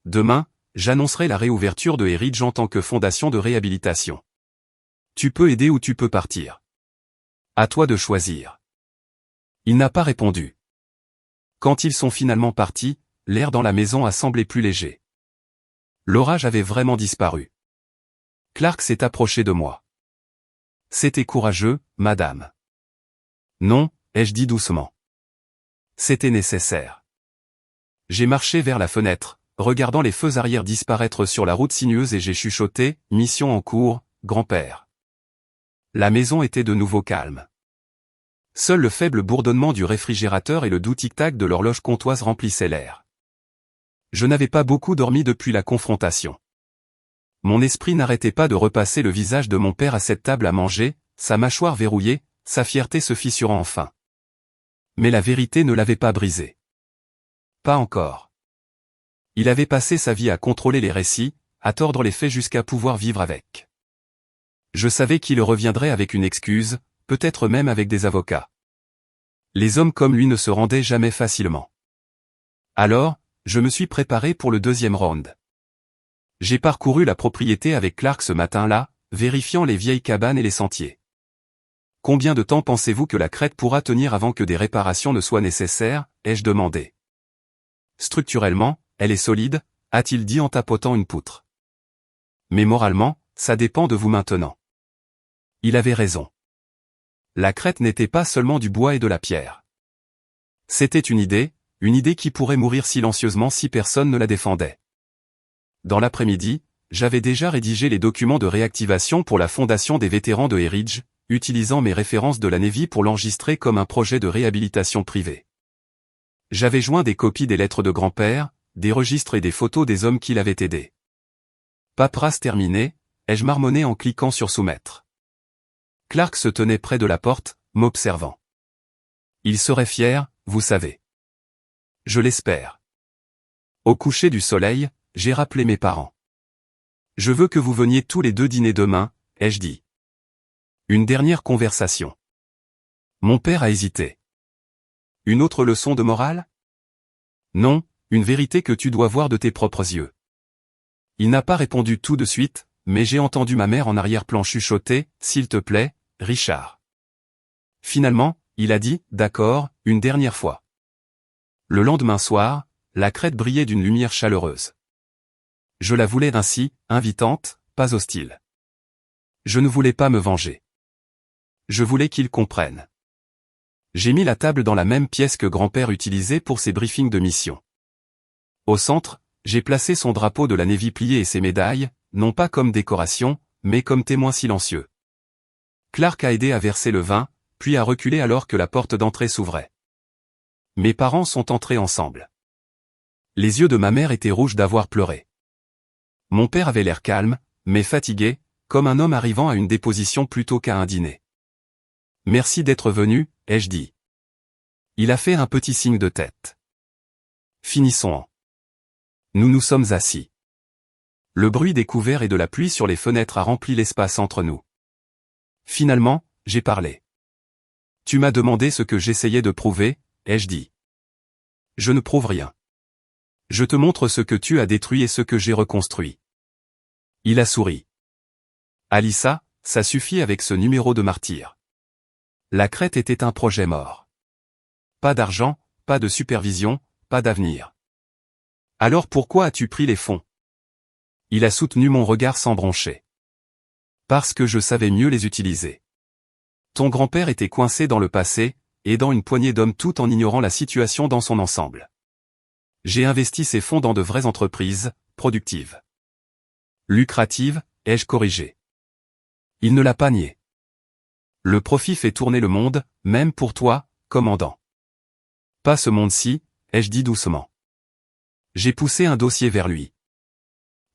S1: Demain, j'annoncerai la réouverture de Eridge en tant que fondation de réhabilitation. Tu peux aider ou tu peux partir. À toi de choisir. Il n'a pas répondu. Quand ils sont finalement partis, l'air dans la maison a semblé plus léger. L'orage avait vraiment disparu. Clark s'est approché de moi. C'était courageux, madame. Non, ai-je dit doucement. C'était nécessaire. J'ai marché vers la fenêtre, regardant les feux arrière disparaître sur la route sinueuse et j'ai chuchoté, mission en cours, grand-père. La maison était de nouveau calme. Seul le faible bourdonnement du réfrigérateur et le doux tic-tac de l'horloge comptoise remplissaient l'air. Je n'avais pas beaucoup dormi depuis la confrontation. Mon esprit n'arrêtait pas de repasser le visage de mon père à cette table à manger, sa mâchoire verrouillée, sa fierté se fissurant enfin. Mais la vérité ne l'avait pas brisé. Pas encore. Il avait passé sa vie à contrôler les récits, à tordre les faits jusqu'à pouvoir vivre avec. Je savais qu'il reviendrait avec une excuse, peut-être même avec des avocats. Les hommes comme lui ne se rendaient jamais facilement. Alors, je me suis préparé pour le deuxième round. J'ai parcouru la propriété avec Clark ce matin-là, vérifiant les vieilles cabanes et les sentiers. Combien de temps pensez-vous que la crête pourra tenir avant que des réparations ne soient nécessaires, ai-je demandé. Structurellement, elle est solide, a-t-il dit en tapotant une poutre. Mais moralement, ça dépend de vous maintenant. Il avait raison. La crête n'était pas seulement du bois et de la pierre. C'était une idée qui pourrait mourir silencieusement si personne ne la défendait. Dans l'après-midi, j'avais déjà rédigé les documents de réactivation pour la fondation des vétérans de Eridge, utilisant mes références de la Navy pour l'enregistrer comme un projet de réhabilitation privée. J'avais joint des copies des lettres de grand-père, des registres et des photos des hommes qui l'avaient aidé. Paperasse terminée, ai-je marmonné en cliquant sur soumettre. Clark se tenait près de la porte, m'observant. Il serait fier, vous savez. Je l'espère. Au coucher du soleil, j'ai rappelé mes parents. Je veux que vous veniez tous les deux dîner demain, ai-je dit. Une dernière conversation. Mon père a hésité. Une autre leçon de morale? Non, une vérité que tu dois voir de tes propres yeux. Il n'a pas répondu tout de suite, mais j'ai entendu ma mère en arrière-plan chuchoter, s'il te plaît, Richard. Finalement, il a dit, d'accord, une dernière fois. Le lendemain soir, la crête brillait d'une lumière chaleureuse. Je la voulais ainsi, invitante, pas hostile. Je ne voulais pas me venger. Je voulais qu'il comprenne. J'ai mis la table dans la même pièce que grand-père utilisait pour ses briefings de mission. Au centre, j'ai placé son drapeau de la Navy plié et ses médailles, non pas comme décoration, mais comme témoin silencieux. Clark a aidé à verser le vin, puis a reculé alors que la porte d'entrée s'ouvrait. Mes parents sont entrés ensemble. Les yeux de ma mère étaient rouges d'avoir pleuré. Mon père avait l'air calme, mais fatigué, comme un homme arrivant à une déposition plutôt qu'à un dîner. Merci d'être venu, ai-je dit. Il a fait un petit signe de tête. Finissons-en. Nous nous sommes assis. Le bruit des couverts et de la pluie sur les fenêtres a rempli l'espace entre nous. Finalement, j'ai parlé. Tu m'as demandé ce que j'essayais de prouver, ai-je dit. Je ne prouve rien. Je te montre ce que tu as détruit et ce que j'ai reconstruit. Il a souri. Alyssa, ça suffit avec ce numéro de martyr. La Crète était un projet mort. Pas d'argent, pas de supervision, pas d'avenir. Alors pourquoi as-tu pris les fonds? Il a soutenu mon regard sans broncher. Parce que je savais mieux les utiliser. Ton grand-père était coincé dans le passé, aidant une poignée d'hommes tout en ignorant la situation dans son ensemble. J'ai investi ces fonds dans de vraies entreprises, productives. Lucratives, ai-je corrigé. Il ne l'a pas nié. Le profit fait tourner le monde, même pour toi, commandant. Pas ce monde-ci, ai-je dit doucement. J'ai poussé un dossier vers lui.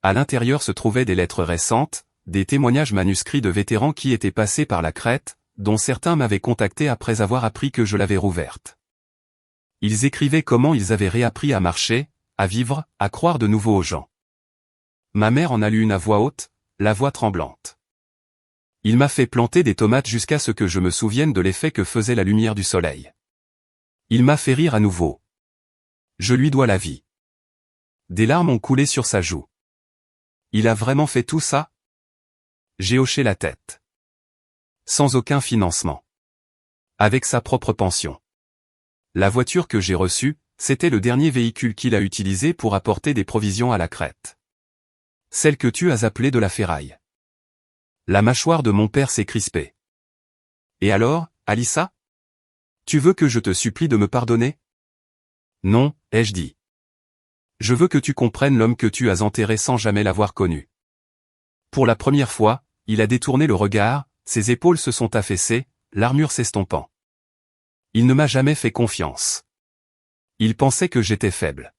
S1: À l'intérieur se trouvaient des lettres récentes, des témoignages manuscrits de vétérans qui étaient passés par la Crète, dont certains m'avaient contacté après avoir appris que je l'avais rouverte. Ils écrivaient comment ils avaient réappris à marcher, à vivre, à croire de nouveau aux gens. Ma mère en a lu une à voix haute, la voix tremblante. Il m'a fait planter des tomates jusqu'à ce que je me souvienne de l'effet que faisait la lumière du soleil. Il m'a fait rire à nouveau. Je lui dois la vie. Des larmes ont coulé sur sa joue. Il a vraiment fait tout ça? J'ai hoché la tête. Sans aucun financement. Avec sa propre pension. La voiture que j'ai reçue, c'était le dernier véhicule qu'il a utilisé pour apporter des provisions à la Crète. Celle que tu as appelée de la ferraille. La mâchoire de mon père s'est crispée. Et alors, Alyssa? Tu veux que je te supplie de me pardonner? Non, ai-je dit. Je veux que tu comprennes l'homme que tu as enterré sans jamais l'avoir connu. Pour la première fois, il a détourné le regard, ses épaules se sont affaissées, l'armure s'estompant. Il ne m'a jamais fait confiance. Il pensait que j'étais faible.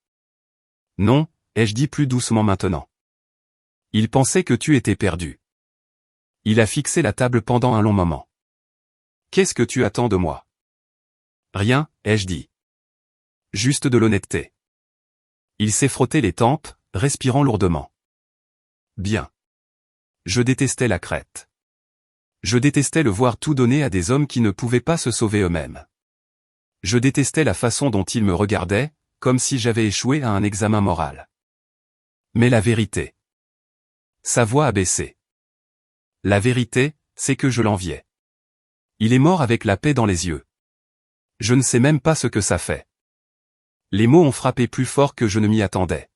S1: Non, ai-je dit plus doucement maintenant. Il pensait que tu étais perdu. Il a fixé la table pendant un long moment. Qu'est-ce que tu attends de moi? Rien, ai-je dit. Juste de l'honnêteté. Il s'est frotté les tempes, respirant lourdement. Bien. Je détestais la Crète. Je détestais le voir tout donner à des hommes qui ne pouvaient pas se sauver eux-mêmes. Je détestais la façon dont il me regardait, comme si j'avais échoué à un examen moral. Mais la vérité. Sa voix a baissé. La vérité, c'est que je l'enviais. Il est mort avec la paix dans les yeux. Je ne sais même pas ce que ça fait. Les mots ont frappé plus fort que je ne m'y attendais.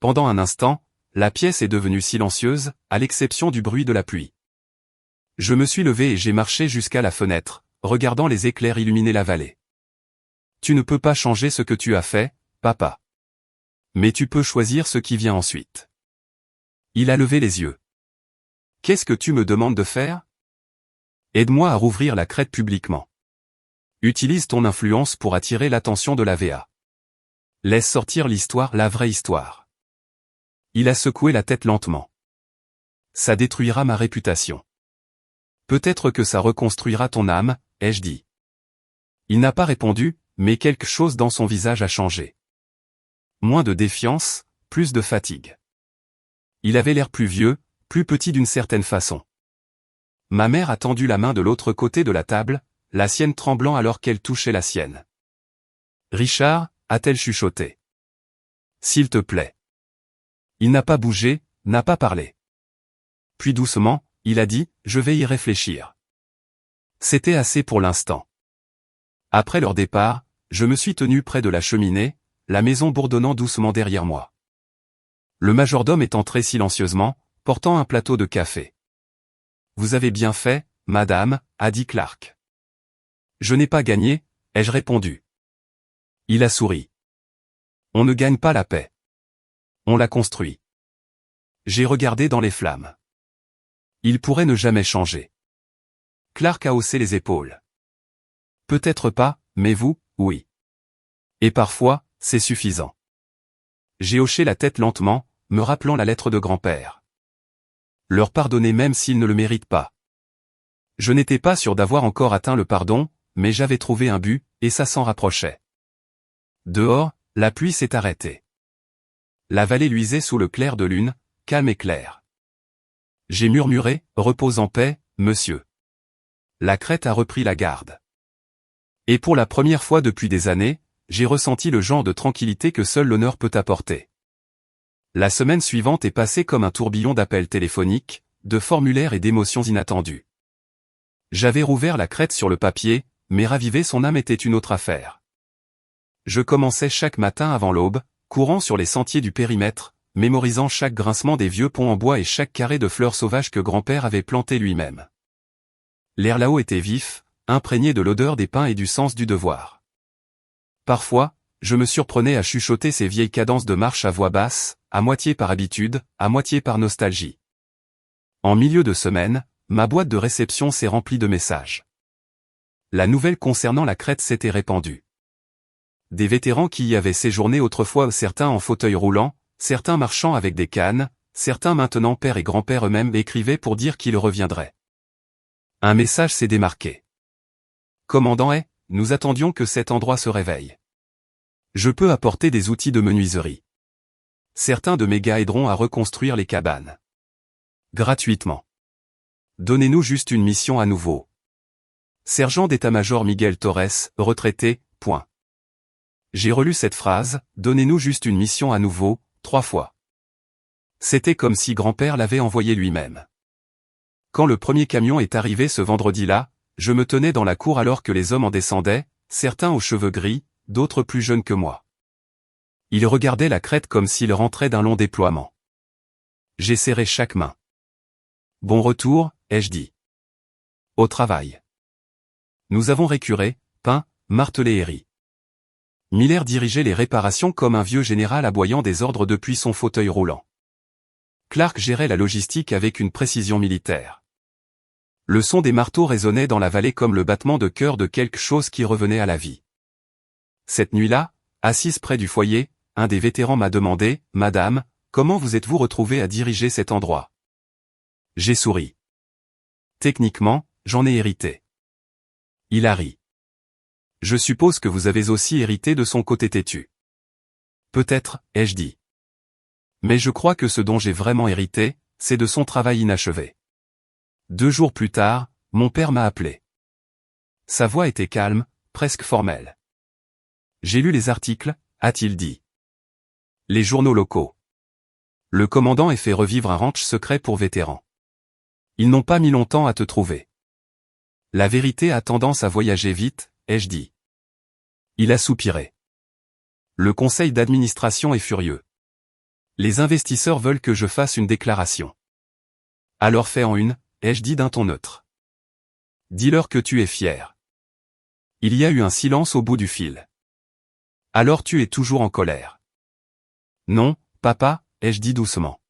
S1: Pendant un instant, la pièce est devenue silencieuse, à l'exception du bruit de la pluie. Je me suis levé et j'ai marché jusqu'à la fenêtre, regardant les éclairs illuminer la vallée. Tu ne peux pas changer ce que tu as fait, papa. Mais tu peux choisir ce qui vient ensuite. Il a levé les yeux. Qu'est-ce que tu me demandes de faire? Aide-moi à rouvrir la Crète publiquement. Utilise ton influence pour attirer l'attention de la VA. Laisse sortir l'histoire, la vraie histoire. Il a secoué la tête lentement. Ça détruira ma réputation. Peut-être que ça reconstruira ton âme, ai-je dit. Il n'a pas répondu, mais quelque chose dans son visage a changé. Moins de défiance, plus de fatigue. Il avait l'air plus vieux, plus petit d'une certaine façon. Ma mère a tendu la main de l'autre côté de la table, la sienne tremblant alors qu'elle touchait la sienne. Richard, a-t-elle chuchoté. S'il te plaît. Il n'a pas bougé, n'a pas parlé. Puis doucement, il a dit, je vais y réfléchir. C'était assez pour l'instant. Après leur départ, je me suis tenu près de la cheminée, la maison bourdonnant doucement derrière moi. Le majordome est entré silencieusement, portant un plateau de café. Vous avez bien fait, madame, a dit Clark. Je n'ai pas gagné, ai-je répondu. Il a souri. On ne gagne pas la paix. On la construit. J'ai regardé dans les flammes. Il pourrait ne jamais changer. Clark a haussé les épaules. Peut-être pas, mais vous, oui. Et parfois, c'est suffisant. J'ai hoché la tête lentement, me rappelant la lettre de grand-père. Leur pardonner même s'ils ne le méritent pas. Je n'étais pas sûr d'avoir encore atteint le pardon, mais j'avais trouvé un but, et ça s'en rapprochait. Dehors, la pluie s'est arrêtée. La vallée luisait sous le clair de lune, calme et clair. J'ai murmuré, repose en paix, monsieur. La crête a repris la garde. Et pour la première fois depuis des années, j'ai ressenti le genre de tranquillité que seul l'honneur peut apporter. La semaine suivante est passée comme un tourbillon d'appels téléphoniques, de formulaires et d'émotions inattendues. J'avais rouvert la crête sur le papier, mais raviver son âme était une autre affaire. Je commençais chaque matin avant l'aube, courant sur les sentiers du périmètre, mémorisant chaque grincement des vieux ponts en bois et chaque carré de fleurs sauvages que grand-père avait planté lui-même. L'air là-haut était vif, imprégné de l'odeur des pins et du sens du devoir. Parfois, je me surprenais à chuchoter ces vieilles cadences de marche à voix basse, à moitié par habitude, à moitié par nostalgie. En milieu de semaine, ma boîte de réception s'est remplie de messages. La nouvelle concernant la crête s'était répandue. Des vétérans qui y avaient séjourné autrefois, certains en fauteuil roulant, certains marchant avec des cannes, certains maintenant père et grand-père eux-mêmes écrivaient pour dire qu'ils reviendraient. Un message s'est démarqué. Commandant est, nous attendions que cet endroit se réveille. Je peux apporter des outils de menuiserie. Certains de mes gars aideront à reconstruire les cabanes. Gratuitement. Donnez-nous juste une mission à nouveau. Sergent d'état-major Miguel Torres, retraité, point. J'ai relu cette phrase, donnez-nous juste une mission à nouveau, 3 fois. C'était comme si grand-père l'avait envoyé lui-même. Quand le premier camion est arrivé ce vendredi-là, je me tenais dans la cour alors que les hommes en descendaient, certains aux cheveux gris, d'autres plus jeunes que moi. Ils regardaient la crête comme s'ils rentraient d'un long déploiement. J'ai serré chaque main. Bon retour, ai-je dit. Au travail. Nous avons récuré, peint, martelé et ri. Miller dirigeait les réparations comme un vieux général aboyant des ordres depuis son fauteuil roulant. Clark gérait la logistique avec une précision militaire. Le son des marteaux résonnait dans la vallée comme le battement de cœur de quelque chose qui revenait à la vie. Cette nuit-là, assise près du foyer, un des vétérans m'a demandé, « Madame, comment vous êtes-vous retrouvée à diriger cet endroit ?» J'ai souri. Techniquement, j'en ai hérité. Il a ri. Je suppose que vous avez aussi hérité de son côté têtu. Peut-être, ai-je dit. Mais je crois que ce dont j'ai vraiment hérité, c'est de son travail inachevé. 2 jours plus tard, mon père m'a appelé. Sa voix était calme, presque formelle. J'ai lu les articles, a-t-il dit. Les journaux locaux. Le commandant ait fait revivre un ranch secret pour vétérans. Ils n'ont pas mis longtemps à te trouver. La vérité a tendance à voyager vite, ai-je dit. Il a soupiré. Le conseil d'administration est furieux. Les investisseurs veulent que je fasse une déclaration. Alors fais en une, ai-je dit d'un ton neutre. Dis-leur que tu es fier. Il y a eu un silence au bout du fil. Alors tu es toujours en colère. Non, papa, ai-je dit doucement.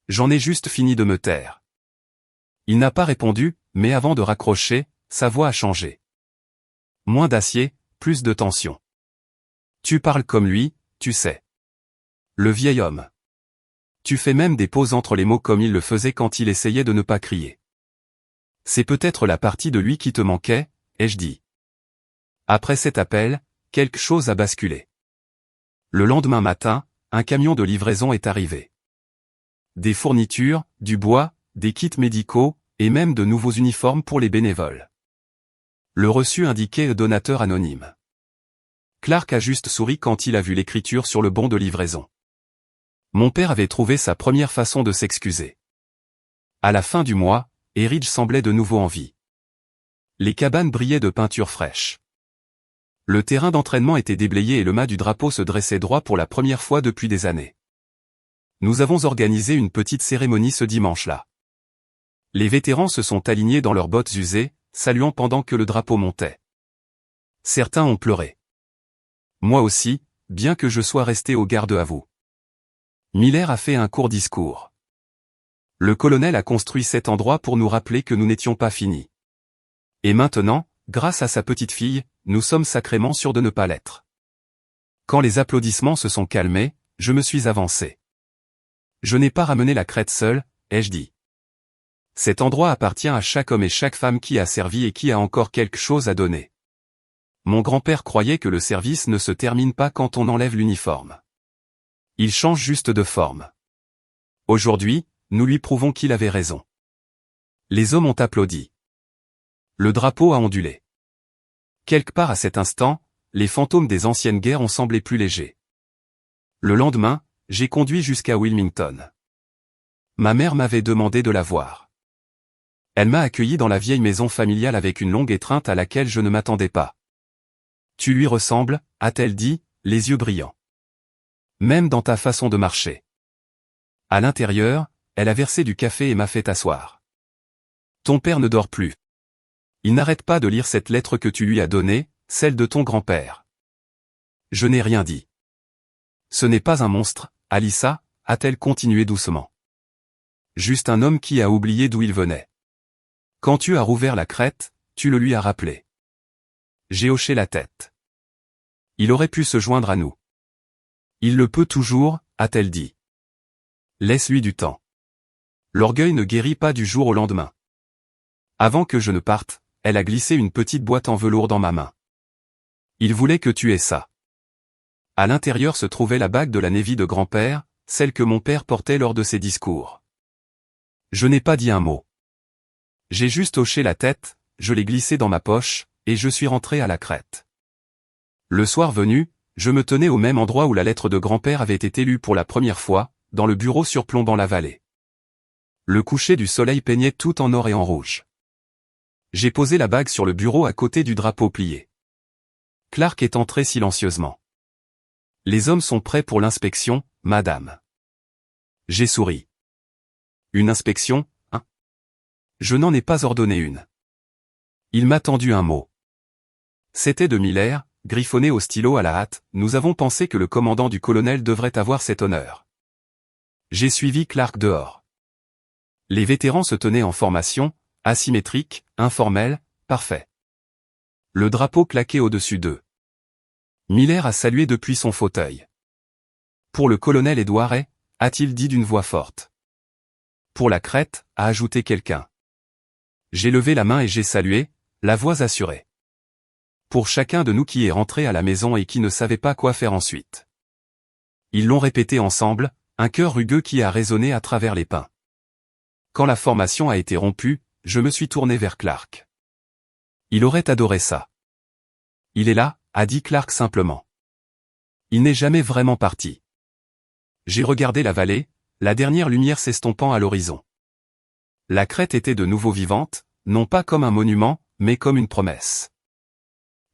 S1: J'en ai juste fini de me taire. Il n'a pas répondu, mais avant de raccrocher, sa voix a changé. Moins d'acier, plus de tension. Tu parles comme lui, tu sais. Le vieil homme. Tu fais même des pauses entre les mots comme il le faisait quand il essayait de ne pas crier. C'est peut-être la partie de lui qui te manquait, ai-je dit. Après cet appel, quelque chose a basculé. Le lendemain matin, un camion de livraison est arrivé. Des fournitures, du bois, des kits médicaux, et même de nouveaux uniformes pour les bénévoles. Le reçu indiquait donateur anonyme. Clark a juste souri quand il a vu l'écriture sur le bon de livraison. Mon père avait trouvé sa première façon de s'excuser. À la fin du mois, Eridge semblait de nouveau en vie. Les cabanes brillaient de peinture fraîche. Le terrain d'entraînement était déblayé et le mât du drapeau se dressait droit pour la première fois depuis des années. Nous avons organisé une petite cérémonie ce dimanche-là. Les vétérans se sont alignés dans leurs bottes usées, saluant pendant que le drapeau montait. Certains ont pleuré. Moi aussi, bien que je sois resté au garde à vous. Miller a fait un court discours. Le colonel a construit cet endroit pour nous rappeler que nous n'étions pas finis. Et maintenant, grâce à sa petite fille, nous sommes sacrément sûrs de ne pas l'être. Quand les applaudissements se sont calmés, je me suis avancé. Je n'ai pas ramené la crête seule, ai-je dit. Cet endroit appartient à chaque homme et chaque femme qui a servi et qui a encore quelque chose à donner. Mon grand-père croyait que le service ne se termine pas quand on enlève l'uniforme. Il change juste de forme. Aujourd'hui, nous lui prouvons qu'il avait raison. Les hommes ont applaudi. Le drapeau a ondulé. Quelque part à cet instant, les fantômes des anciennes guerres ont semblé plus légers. Le lendemain, j'ai conduit jusqu'à Wilmington. Ma mère m'avait demandé de la voir. Elle m'a accueilli dans la vieille maison familiale avec une longue étreinte à laquelle je ne m'attendais pas. Tu lui ressembles, a-t-elle dit, les yeux brillants. Même dans ta façon de marcher. À l'intérieur, elle a versé du café et m'a fait asseoir. Ton père ne dort plus. Il n'arrête pas de lire cette lettre que tu lui as donnée, celle de ton grand-père. Je n'ai rien dit. Ce n'est pas un monstre, Alyssa, a-t-elle continué doucement. Juste un homme qui a oublié d'où il venait. Quand tu as rouvert la crête, tu le lui as rappelé. J'ai hoché la tête. Il aurait pu se joindre à nous. Il le peut toujours, a-t-elle dit. Laisse-lui du temps. L'orgueil ne guérit pas du jour au lendemain. Avant que je ne parte, elle a glissé une petite boîte en velours dans ma main. Il voulait que tu aies ça. À l'intérieur se trouvait la bague de la Navy de grand-père, celle que mon père portait lors de ses discours. Je n'ai pas dit un mot. J'ai juste hoché la tête, je l'ai glissée dans ma poche, et je suis rentré à la crête. Le soir venu, je me tenais au même endroit où la lettre de grand-père avait été lue pour la première fois, dans le bureau surplombant la vallée. Le coucher du soleil peignait tout en or et en rouge. J'ai posé la bague sur le bureau à côté du drapeau plié. Clark est entré silencieusement. Les hommes sont prêts pour l'inspection, madame. J'ai souri. Une inspection, hein? Je n'en ai pas ordonné une. Il m'a tendu un mot. C'était de Miller, griffonné au stylo à la hâte, nous avons pensé que le commandant du colonel devrait avoir cet honneur. J'ai suivi Clark dehors. Les vétérans se tenaient en formation, asymétrique, informel, parfait. Le drapeau claquait au-dessus d'eux. Miller a salué depuis son fauteuil. Pour le colonel Edouard, a-t-il dit d'une voix forte. Pour la crête, a ajouté quelqu'un. J'ai levé la main et j'ai salué, la voix assurée. Pour chacun de nous qui est rentré à la maison et qui ne savait pas quoi faire ensuite. Ils l'ont répété ensemble, un cœur rugueux qui a résonné à travers les pins. Quand la formation a été rompue, je me suis tourné vers Clark. Il aurait adoré ça. Il est là, a dit Clark simplement. Il n'est jamais vraiment parti. J'ai regardé la vallée, la dernière lumière s'estompant à l'horizon. La crête était de nouveau vivante, non pas comme un monument, mais comme une promesse.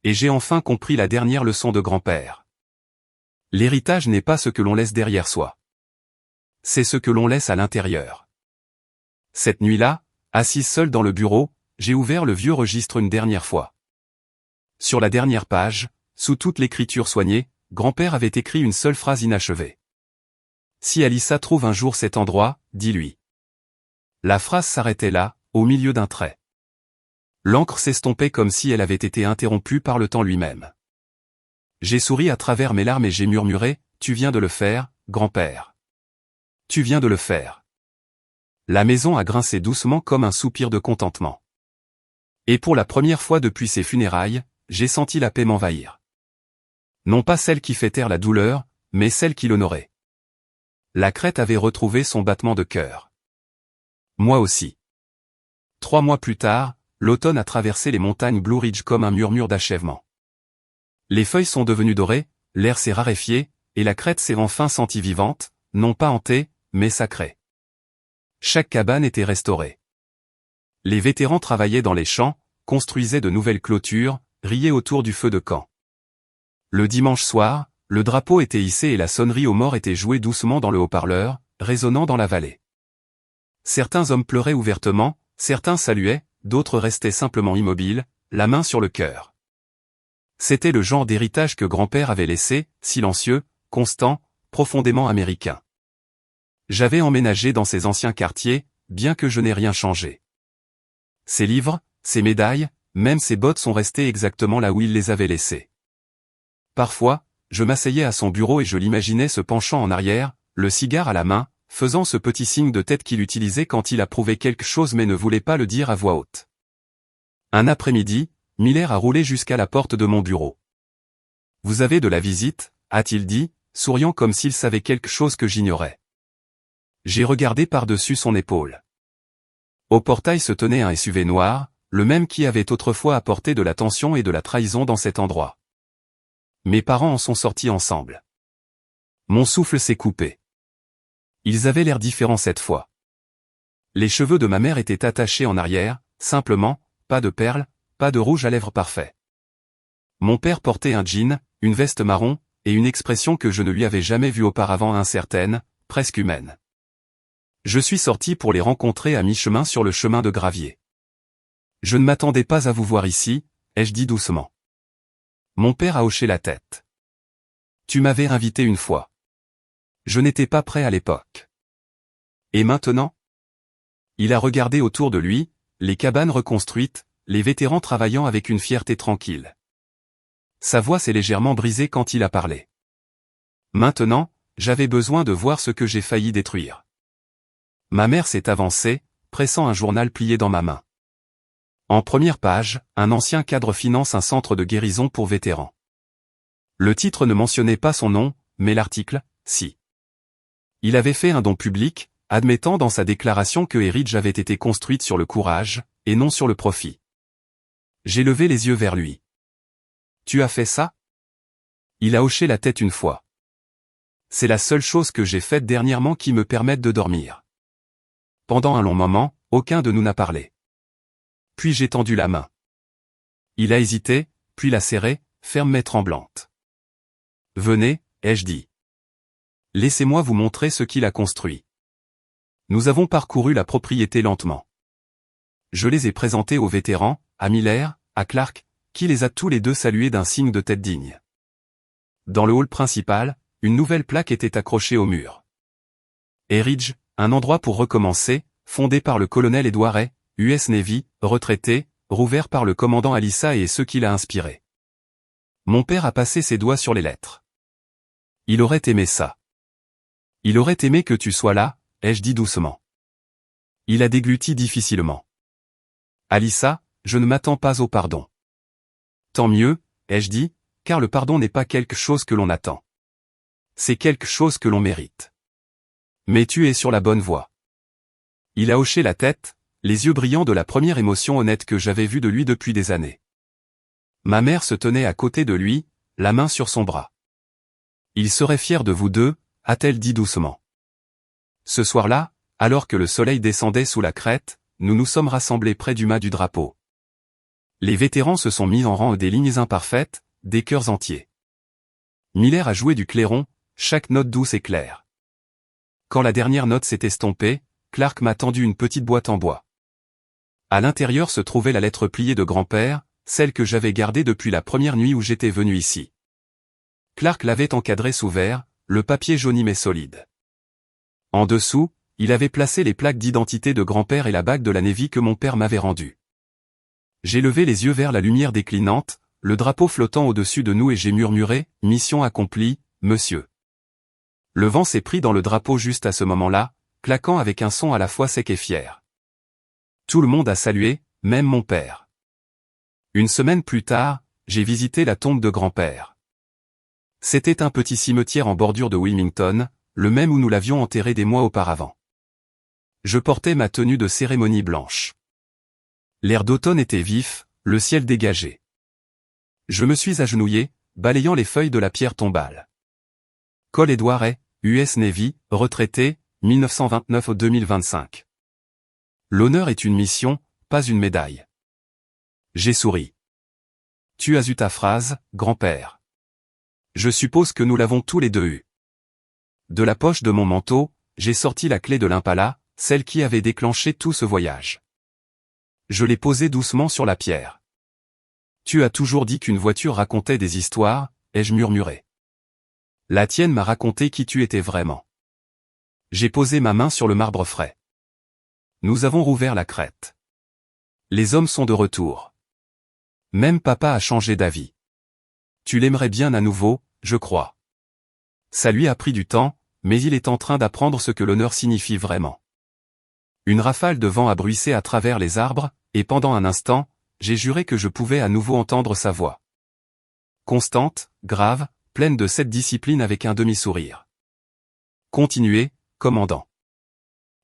S1: Et j'ai enfin compris la dernière leçon de grand-père. L'héritage n'est pas ce que l'on laisse derrière soi. C'est ce que l'on laisse à l'intérieur. Cette nuit-là, assise seule dans le bureau, j'ai ouvert le vieux registre une dernière fois. Sur la dernière page, sous toute l'écriture soignée, grand-père avait écrit une seule phrase inachevée. Si Alyssa trouve un jour cet endroit, dis-lui. La phrase s'arrêtait là, au milieu d'un trait. L'encre s'estompait comme si elle avait été interrompue par le temps lui-même. J'ai souri à travers mes larmes et j'ai murmuré, tu viens de le faire, grand-père. Tu viens de le faire. La maison a grincé doucement comme un soupir de contentement. Et pour la première fois depuis ses funérailles, j'ai senti la paix m'envahir. Non pas celle qui fait taire la douleur, mais celle qui l'honorait. La crête avait retrouvé son battement de cœur. Moi aussi. 3 mois plus tard, l'automne a traversé les montagnes Blue Ridge comme un murmure d'achèvement. Les feuilles sont devenues dorées, l'air s'est raréfié, et la crête s'est enfin sentie vivante, non pas hantée, mais sacrée. Chaque cabane était restaurée. Les vétérans travaillaient dans les champs, construisaient de nouvelles clôtures, riaient autour du feu de camp. Le dimanche soir, le drapeau était hissé et la sonnerie aux morts était jouée doucement dans le haut-parleur, résonnant dans la vallée. Certains hommes pleuraient ouvertement, certains saluaient, d'autres restaient simplement immobiles, la main sur le cœur. C'était le genre d'héritage que grand-père avait laissé, silencieux, constant, profondément américain. J'avais emménagé dans ces anciens quartiers, bien que je n'ai rien changé. Ses livres, ses médailles, même ses bottes sont restées exactement là où il les avait laissées. Parfois, je m'asseyais à son bureau et je l'imaginais se penchant en arrière, le cigare à la main, faisant ce petit signe de tête qu'il utilisait quand il approuvait quelque chose mais ne voulait pas le dire à voix haute. Un après-midi, Miller a roulé jusqu'à la porte de mon bureau. « Vous avez de la visite ?» a-t-il dit, souriant comme s'il savait quelque chose que j'ignorais. J'ai regardé par-dessus son épaule. Au portail se tenait un SUV noir, le même qui avait autrefois apporté de la tension et de la trahison dans cet endroit. Mes parents en sont sortis ensemble. Mon souffle s'est coupé. Ils avaient l'air différents cette fois. Les cheveux de ma mère étaient attachés en arrière, simplement, pas de perles, pas de rouge à lèvres parfait. Mon père portait un jean, une veste marron, et une expression que je ne lui avais jamais vue auparavant incertaine, presque humaine. Je suis sorti pour les rencontrer à mi-chemin sur le chemin de gravier. Je ne m'attendais pas à vous voir ici, ai-je dit doucement. Mon père a hoché la tête. Tu m'avais invité une fois. Je n'étais pas prêt à l'époque. Et maintenant? Il a regardé autour de lui, les cabanes reconstruites, les vétérans travaillant avec une fierté tranquille. Sa voix s'est légèrement brisée quand il a parlé. Maintenant, j'avais besoin de voir ce que j'ai failli détruire. Ma mère s'est avancée, pressant un journal plié dans ma main. En première page, un ancien cadre finance un centre de guérison pour vétérans. Le titre ne mentionnait pas son nom, mais l'article, si. Il avait fait un don public, admettant dans sa déclaration que Heritage avait été construite sur le courage, et non sur le profit. J'ai levé les yeux vers lui. Tu as fait ça? Il a hoché la tête une fois. C'est la seule chose que j'ai faite dernièrement qui me permette de dormir. Pendant un long moment, aucun de nous n'a parlé. Puis j'ai tendu la main. Il a hésité, puis l'a serrée, ferme mais tremblante. Venez, ai-je dit. Laissez-moi vous montrer ce qu'il a construit. Nous avons parcouru la propriété lentement. Je les ai présentés aux vétérans, à Miller, à Clark, qui les a tous les deux salués d'un signe de tête digne. Dans le hall principal, une nouvelle plaque était accrochée au mur. Heritage, un endroit pour recommencer, fondé par le colonel Edward Hay, US Navy, retraité, rouvert par le commandant Alissa et ceux qui l'a inspiré. Mon père a passé ses doigts sur les lettres. Il aurait aimé ça. Il aurait aimé que tu sois là, ai-je dit doucement. Il a dégluti difficilement. Alissa, je ne m'attends pas au pardon. Tant mieux, ai-je dit, car le pardon n'est pas quelque chose que l'on attend. C'est quelque chose que l'on mérite. Mais tu es sur la bonne voie. Il a hoché la tête, les yeux brillants de la première émotion honnête que j'avais vue de lui depuis des années. Ma mère se tenait à côté de lui, la main sur son bras. Il serait fier de vous deux, a-t-elle dit doucement. Ce soir-là, alors que le soleil descendait sous la crête, nous nous sommes rassemblés près du mât du drapeau. Les vétérans se sont mis en rang des lignes imparfaites, des cœurs entiers. Miller a joué du clairon, chaque note douce et claire. Quand la dernière note s'est estompée, Clark m'a tendu une petite boîte en bois. À l'intérieur se trouvait la lettre pliée de grand-père, celle que j'avais gardée depuis la première nuit où j'étais venu ici. Clark l'avait encadrée sous verre, le papier jauni mais solide. En dessous, il avait placé les plaques d'identité de grand-père et la bague de la Navy que mon père m'avait rendue. J'ai levé les yeux vers la lumière déclinante, le drapeau flottant au-dessus de nous et j'ai murmuré, « Mission accomplie, monsieur ». Le vent s'est pris dans le drapeau juste à ce moment-là, claquant avec un son à la fois sec et fier. Tout le monde a salué, même mon père. Une semaine plus tard, j'ai visité la tombe de grand-père. C'était un petit cimetière en bordure de Wilmington, le même où nous l'avions enterré des mois auparavant. Je portais ma tenue de cérémonie blanche. L'air d'automne était vif, le ciel dégagé. Je me suis agenouillé, balayant les feuilles de la pierre tombale. Col Edward Hay, US Navy, retraité, 1929-2025. L'honneur est une mission, pas une médaille. J'ai souri. Tu as eu ta phrase, grand-père. Je suppose que nous l'avons tous les deux eue. De la poche de mon manteau, j'ai sorti la clé de l'Impala, celle qui avait déclenché tout ce voyage. Je l'ai posée doucement sur la pierre. Tu as toujours dit qu'une voiture racontait des histoires, ai-je murmuré. La tienne m'a raconté qui tu étais vraiment. J'ai posé ma main sur le marbre frais. Nous avons rouvert la crête. Les hommes sont de retour. Même papa a changé d'avis. Tu l'aimerais bien à nouveau, je crois. Ça lui a pris du temps, mais il est en train d'apprendre ce que l'honneur signifie vraiment. Une rafale de vent a bruissé à travers les arbres, et pendant un instant, j'ai juré que je pouvais à nouveau entendre sa voix. Constante, grave, pleine de cette discipline avec un demi-sourire. Continuez, commandant.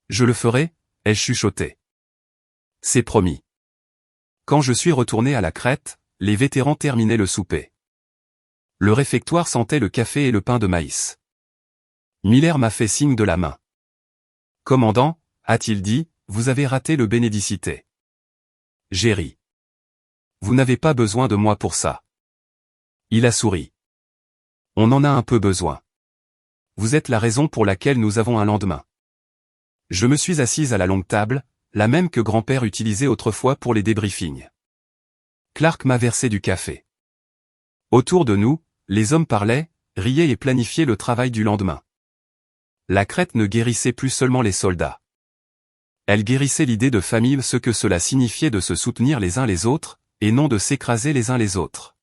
S1: Je le ferai, ai-je chuchoté. C'est promis. Quand je suis retourné à la crête, les vétérans terminaient le souper. Le réfectoire sentait le café et le pain de maïs. Miller m'a fait signe de la main. Commandant, a-t-il dit, vous avez raté le bénédicité. J'ai ri. Vous n'avez pas besoin de moi pour ça. Il a souri. On en a un peu besoin. Vous êtes la raison pour laquelle nous avons un lendemain. Je me suis assise à la longue table, la même que grand-père utilisait autrefois pour les débriefings. Clark m'a versé du café. Autour de nous, les hommes parlaient, riaient et planifiaient le travail du lendemain. La crête ne guérissait plus seulement les soldats. Elle guérissait l'idée de famille, ce que cela signifiait de se soutenir les uns les autres, et non de s'écraser les uns les autres.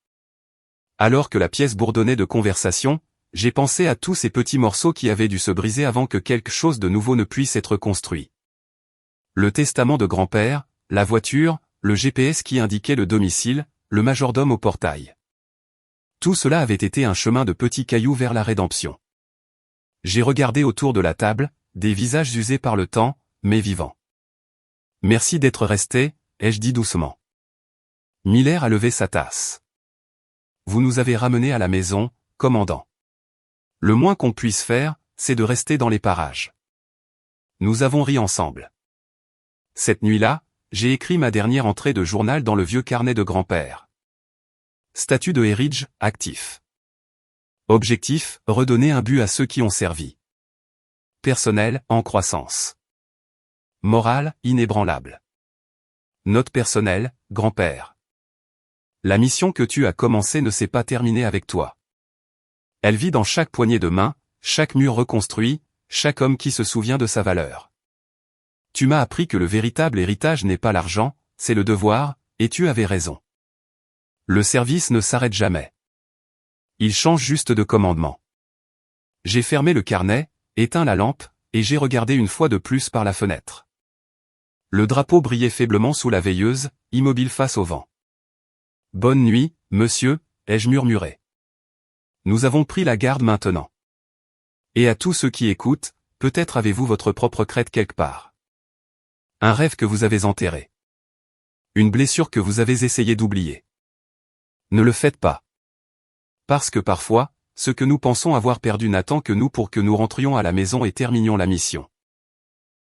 S1: Alors que la pièce bourdonnait de conversation, j'ai pensé à tous ces petits morceaux qui avaient dû se briser avant que quelque chose de nouveau ne puisse être construit. Le testament de grand-père, la voiture, le GPS qui indiquait le domicile, le majordome au portail. Tout cela avait été un chemin de petits cailloux vers la rédemption. J'ai regardé autour de la table, des visages usés par le temps, mais vivants. Merci d'être resté, ai-je dit doucement. Miller a levé sa tasse. Vous nous avez ramenés à la maison, commandant. Le moins qu'on puisse faire, c'est de rester dans les parages. Nous avons ri ensemble. Cette nuit-là, j'ai écrit ma dernière entrée de journal dans le vieux carnet de grand-père. Statut de Eridge, actif. Objectif, redonner un but à ceux qui ont servi. Personnel, en croissance. Morale, inébranlable. Note personnelle, grand-père. La mission que tu as commencée ne s'est pas terminée avec toi. Elle vit dans chaque poignée de main, chaque mur reconstruit, chaque homme qui se souvient de sa valeur. Tu m'as appris que le véritable héritage n'est pas l'argent, c'est le devoir, et tu avais raison. Le service ne s'arrête jamais. Il change juste de commandement. J'ai fermé le carnet, éteint la lampe, et j'ai regardé une fois de plus par la fenêtre. Le drapeau brillait faiblement sous la veilleuse, immobile face au vent. Bonne nuit, monsieur, ai-je murmuré. Nous avons pris la garde maintenant. Et à tous ceux qui écoutent, peut-être avez-vous votre propre crête quelque part. Un rêve que vous avez enterré. Une blessure que vous avez essayé d'oublier. Ne le faites pas. Parce que parfois, ce que nous pensons avoir perdu n'attend que nous pour que nous rentrions à la maison et terminions la mission.